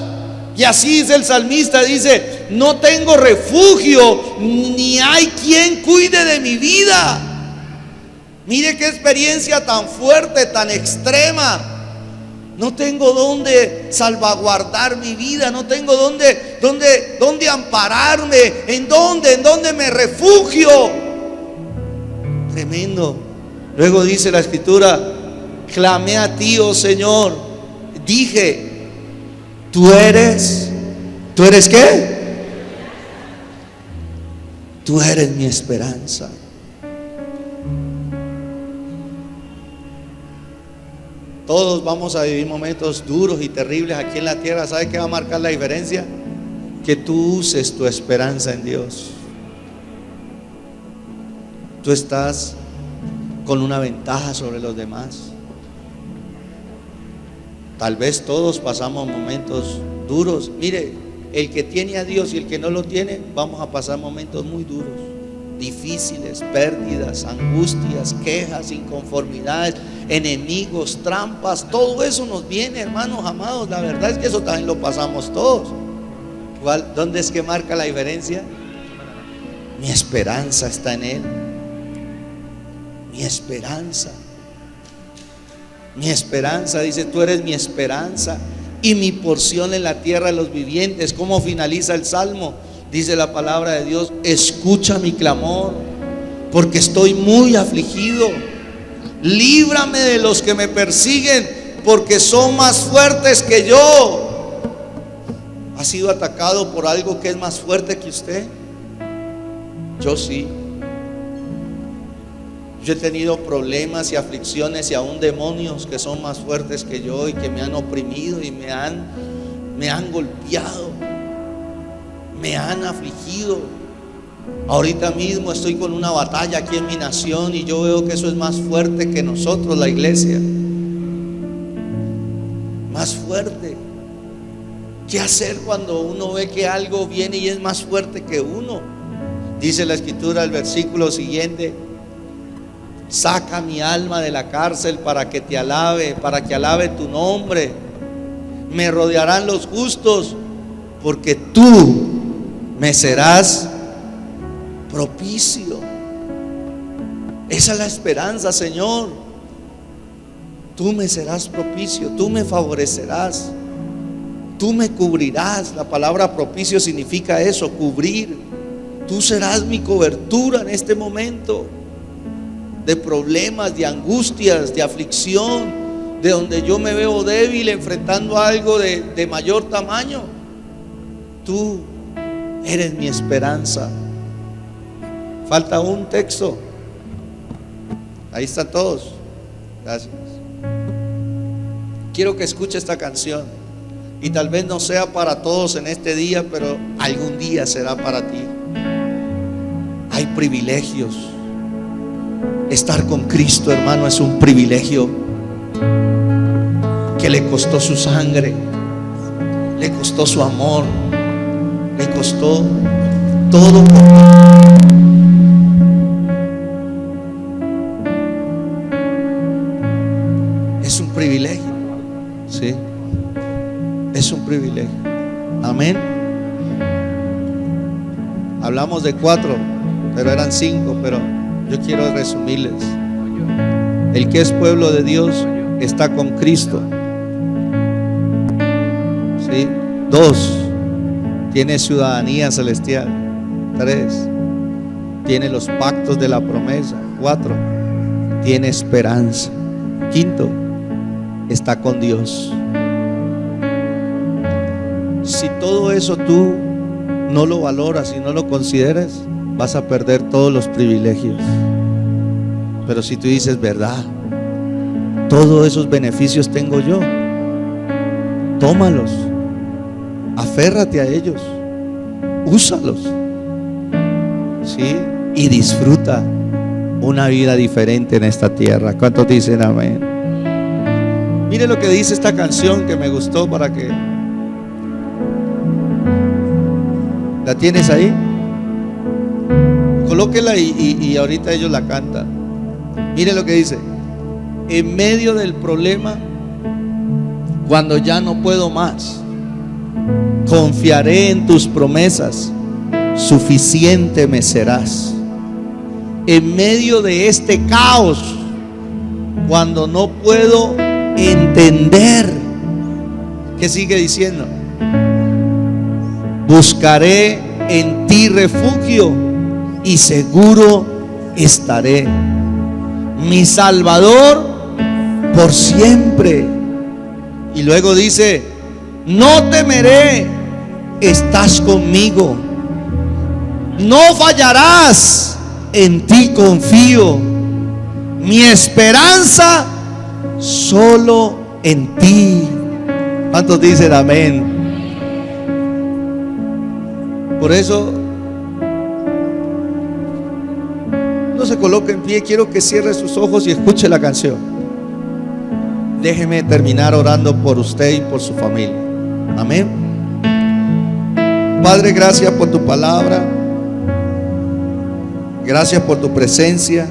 Y así dice el salmista, dice: no tengo refugio, ni hay quien cuide de mi vida. Mire qué experiencia tan fuerte, tan extrema. No tengo dónde salvaguardar mi vida, no tengo dónde ampararme, en dónde me refugio. Tremendo. Luego dice la escritura: clamé a ti, oh Señor, dije, ¿tú eres qué? Tú eres mi esperanza. Todos vamos a vivir momentos duros y terribles aquí en la tierra. ¿Sabe qué va a marcar la diferencia? Que tú uses tu esperanza en Dios. Tú estás con una ventaja sobre los demás. Tal vez todos pasamos momentos duros. Mire, el que tiene a Dios y el que no lo tiene, vamos a pasar momentos muy duros, difíciles, pérdidas, angustias, quejas, inconformidades, enemigos, trampas. Todo eso nos viene, hermanos amados. La verdad es que eso también lo pasamos todos. ¿Dónde es que marca la diferencia? Mi esperanza está en Él. Mi esperanza. Mi esperanza, dice: tú eres mi esperanza y mi porción en la tierra de los vivientes. ¿Cómo finaliza el salmo? Dice la palabra de Dios: escucha mi clamor, porque estoy muy afligido. Líbrame de los que me persiguen, porque son más fuertes que yo. ¿Ha sido atacado por algo que es más fuerte que usted? Yo sí. Yo he tenido problemas y aflicciones y aún demonios que son más fuertes que yo y que me han oprimido y me han golpeado, me han afligido. Ahorita mismo estoy con una batalla aquí en mi nación y yo veo que eso es más fuerte que nosotros, la iglesia. Más fuerte. ¿Qué hacer cuando uno ve que algo viene y es más fuerte que uno? Dice la escritura, el versículo siguiente: saca mi alma de la cárcel para que te alabe, para que alabe tu nombre. Me rodearán los justos, porque tú me serás propicio. Esa es la esperanza, Señor. Tú me serás propicio, tú me favorecerás, tú me cubrirás. La palabra propicio significa eso, cubrir. Tú serás mi cobertura en este momento de problemas, de angustias, de aflicción, de donde yo me veo débil enfrentando algo de mayor tamaño. Tú eres mi esperanza. Falta un texto. Ahí están todos. Gracias. Quiero que escuche esta canción. Y tal vez no sea para todos en este día, pero algún día será para ti. Hay privilegios. Estar con Cristo, hermano, es un privilegio que le costó su sangre, le costó su amor, le costó todo. Es un privilegio, sí, es un privilegio. Amén. Hablamos de 4, pero eran 5, pero yo quiero resumirles. El que es pueblo de Dios está con Cristo. ¿Sí? 2, tiene ciudadanía celestial. 3, tiene los pactos de la promesa. 4, tiene esperanza. 5, está con Dios. Si todo eso tú no lo valoras y no lo consideras, vas a perder todos los privilegios. Pero si tú dices, verdad, todos esos beneficios tengo yo, tómalos, aférrate a ellos, úsalos, ¿sí? Y disfruta una vida diferente en esta tierra. ¿Cuántos dicen amén? Mire lo que dice esta canción que me gustó, para que la tienes ahí, colóquela y ahorita ellos la cantan. Mire lo que dice: en medio del problema, cuando ya no puedo más, confiaré en tus promesas, suficiente me serás. En medio de este caos, cuando no puedo entender, ¿qué sigue diciendo? Buscaré en ti refugio y seguro estaré. Mi Salvador por siempre. Y luego dice: no temeré, estás conmigo. No fallarás, en ti confío. Mi esperanza solo en ti. ¿Cuántos dicen amén? Por eso, no se coloque en pie. Quiero que cierre sus ojos y escuche la canción. Déjeme terminar orando por usted y por su familia. Amén. Padre, gracias por tu palabra. Gracias por tu presencia.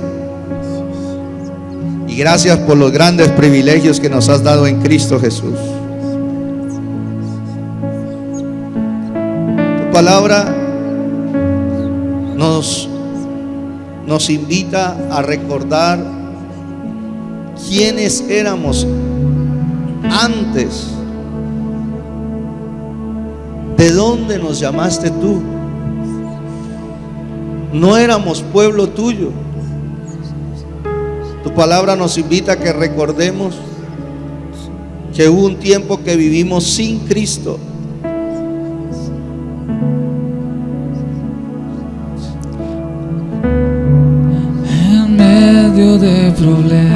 Y gracias por los grandes privilegios que nos has dado en Cristo Jesús. Tu palabra nos invita a recordar quiénes éramos antes, de dónde nos llamaste tú. No éramos pueblo tuyo. Tu palabra nos invita a que recordemos que hubo un tiempo que vivimos sin Cristo. En medio de problemas,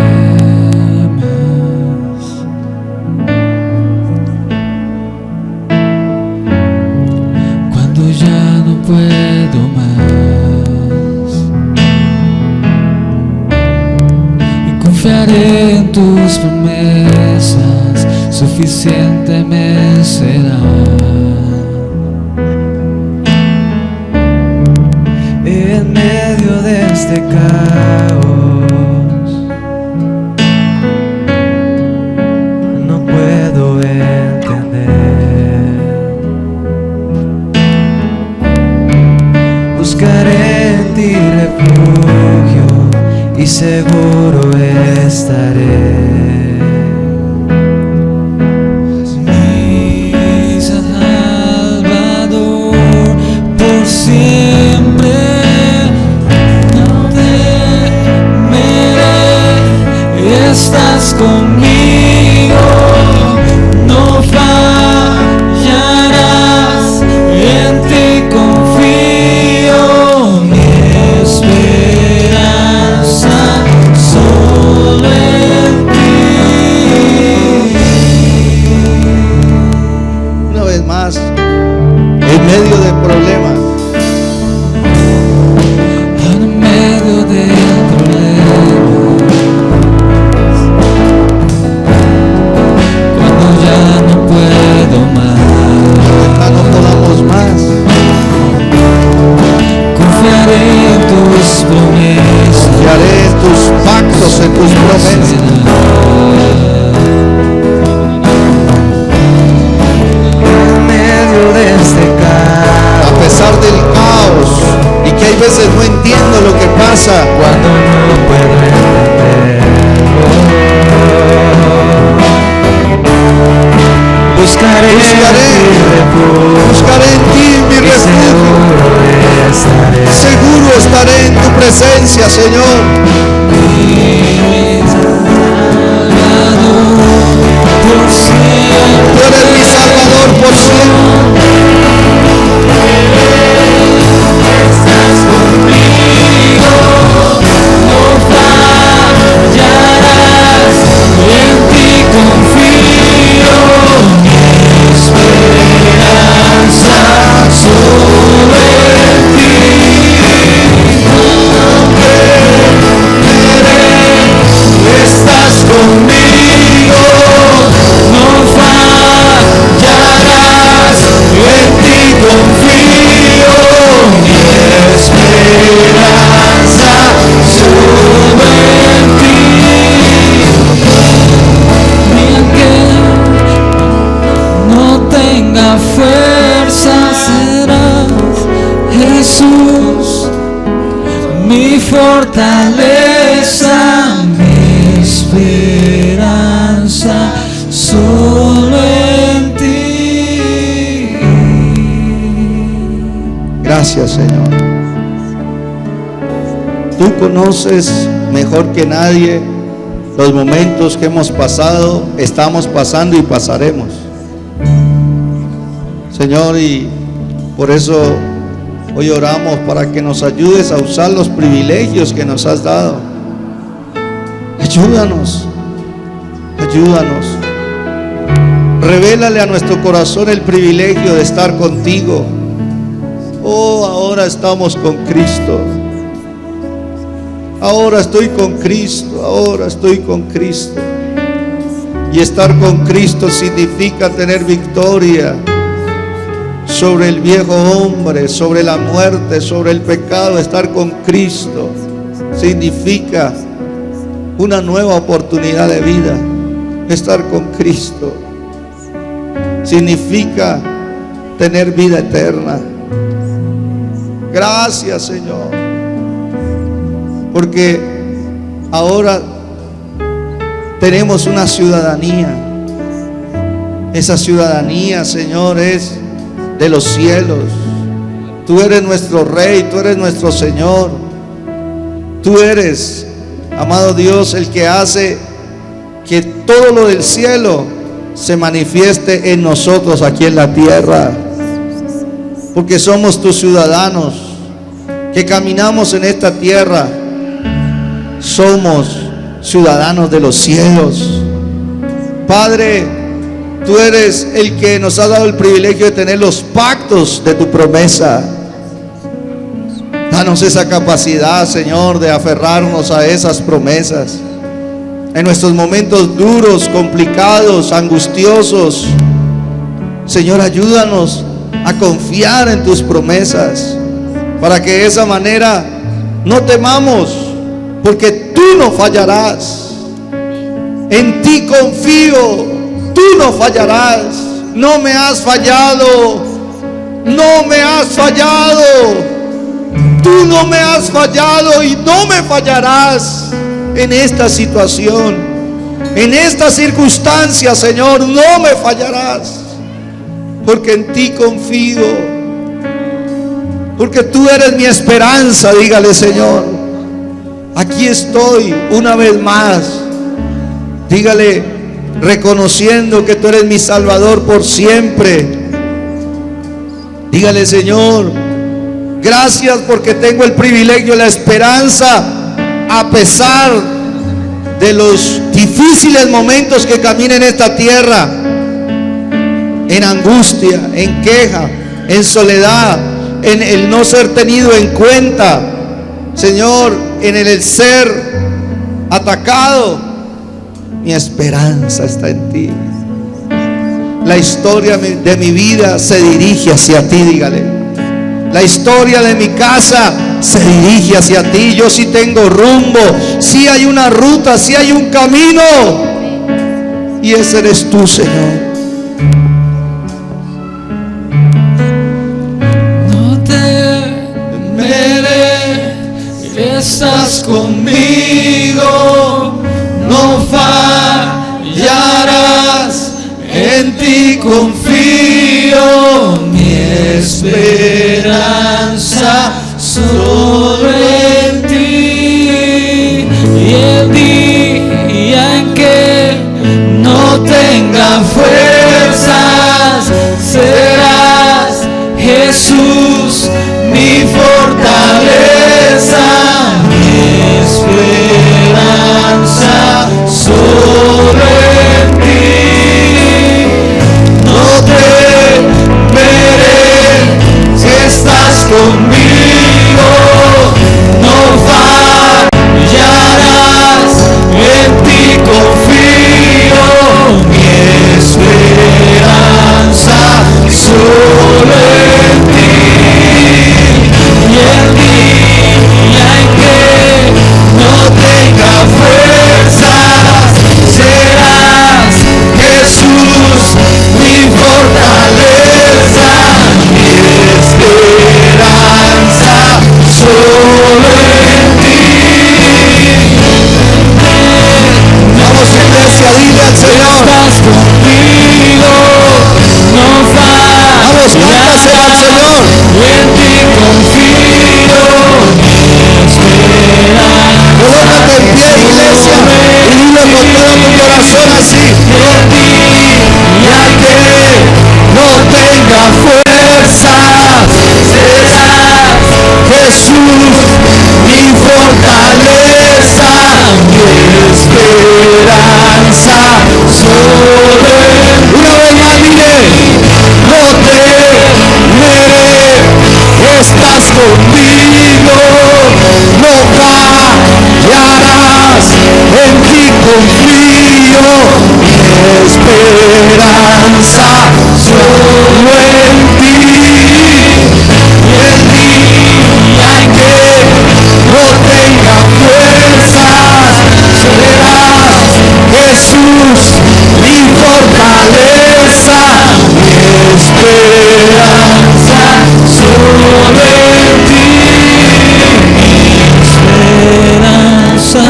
cuando ya no puedo más, y confiaré en tus promesas, suficiente me será. En medio de este caos, no puedo entender. Buscaré en ti refugio y seguro estaré. Mi Salvador por siempre. Estás conmigo, no fallarás, en ti confío, mi esperanza solo en ti. Una vez más, en medio de problemas, En medio de en tus promesas. En medio de este caos, A pesar del caos, y que hay veces no entiendo lo que pasa, cuando no puedo entenderlo, Buscaré Buscaré en ti mi refugio. Seguro estaré en tu presencia, Señor. Tú eres mi Salvador por siempre. Estás conmigo, no fallarás, en ti confío, mi esperanza solo en ti. Estás conmigo, no fallarás, en ti confío, mi esperanza solo en ti. Ni aunque no tenga fuerza, serás Jesús, mi fortaleza, mi esperanza solo en ti. Gracias, Señor. Tú conoces mejor que nadie los momentos que hemos pasado, estamos pasando y pasaremos, Señor, y por eso hoy oramos para que nos ayudes a usar los privilegios que nos has dado. Ayúdanos, ayúdanos. Revélale a nuestro corazón el privilegio de estar contigo. Oh, ahora estamos con Cristo. Ahora estoy con Cristo, ahora estoy con Cristo. Y estar con Cristo significa tener victoria sobre el viejo hombre, sobre la muerte, sobre el pecado. Estar con Cristo significa una nueva oportunidad de vida. Estar con Cristo significa tener vida eterna. Gracias, Señor, porque ahora tenemos una ciudadanía. Esa ciudadanía, Señor, es de los cielos. Tú eres nuestro Rey, tú eres nuestro Señor. Tú eres, amado Dios, el que hace que todo lo del cielo se manifieste en nosotros aquí en la tierra, porque somos tus ciudadanos que caminamos en esta tierra. Somos ciudadanos de los cielos. Padre, tú eres el que nos ha dado el privilegio de tener los pactos de tu promesa. Danos esa capacidad, Señor, de aferrarnos a esas promesas en nuestros momentos duros, complicados, angustiosos. Señor, ayúdanos a confiar en tus promesas, para que de esa manera no temamos, porque tú no fallarás. En ti confío, tú no fallarás. No me has fallado, no me has fallado. Tú no me has fallado y no me fallarás en esta situación, en esta circunstancia, Señor. No me fallarás, porque en ti confío, porque tú eres mi esperanza. Dígale, Señor, aquí estoy una vez más. Dígale, reconociendo que tú eres mi Salvador por siempre. Dígale, Señor, gracias porque tengo el privilegio, la esperanza, a pesar de los difíciles momentos que camine en esta tierra, en angustia, en queja, en soledad, en el no ser tenido en cuenta, Señor, en el ser atacado. Mi esperanza está en ti. La historia de mi vida se dirige hacia ti. Dígale, la historia de mi casa se dirige hacia ti. Yo sí tengo rumbo, sí hay una ruta, sí hay un camino, y ese eres tú, Señor. No temeré, estás conmigo, no fallarás, en ti confío mi esperanza solo en ti. Y el día en que no tenga fuerzas, serás, Jesús, mi fortaleza, mi esperanza solo en ti. No temeré si estás conmigo, no fallarás, en ti confío, mi esperanza solo en ti. Y el día en que no tenga fuerzas, serás, Jesús, mi fortaleza, mi esperanza solo en ti. Vamos, iglesia, dile al Señor. Estás conmigo, no Vamos, cántaselo al Señor. y en ti confío, mi esperanza. Colócate en pie, iglesia, y dile con todo tu corazón así. El día que no tenga fuerzas, serás, Jesús, mi fortaleza, mi esperanza solo en una vez más, dile. no temeré, estás conmigo, no fallarás, en ti confío, mi esperanza solo en ti. Y el día en que no tenga fuerzas, serás, Jesús, mi fortaleza, mi esperanza solo en ti, mi esperanza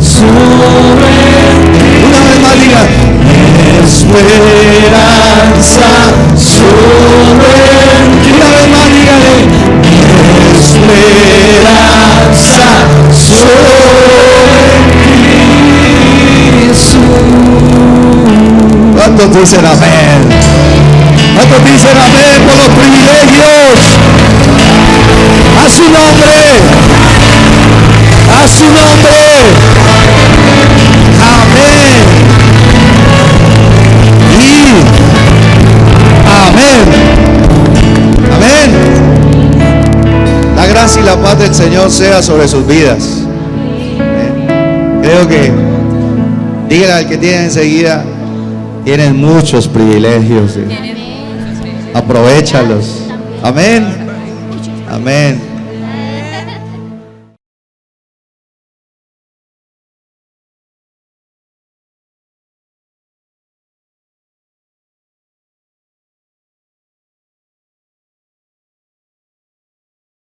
solo en ti. Una vez más, diga. Esperanza solo en ti. Una vez más, dígale. Esperanza solo en ti, Jesús. ¿Cuántos dicen amén? ¿Cuántos dicen amén por los privilegios? A su nombre. A su nombre. Amén. Y amén. Amén. La gracia y la paz del Señor sea sobre sus vidas. Creo que, díganle al que tienen enseguida, tienen muchos privilegios. Aprovéchalos. Amén. Amén.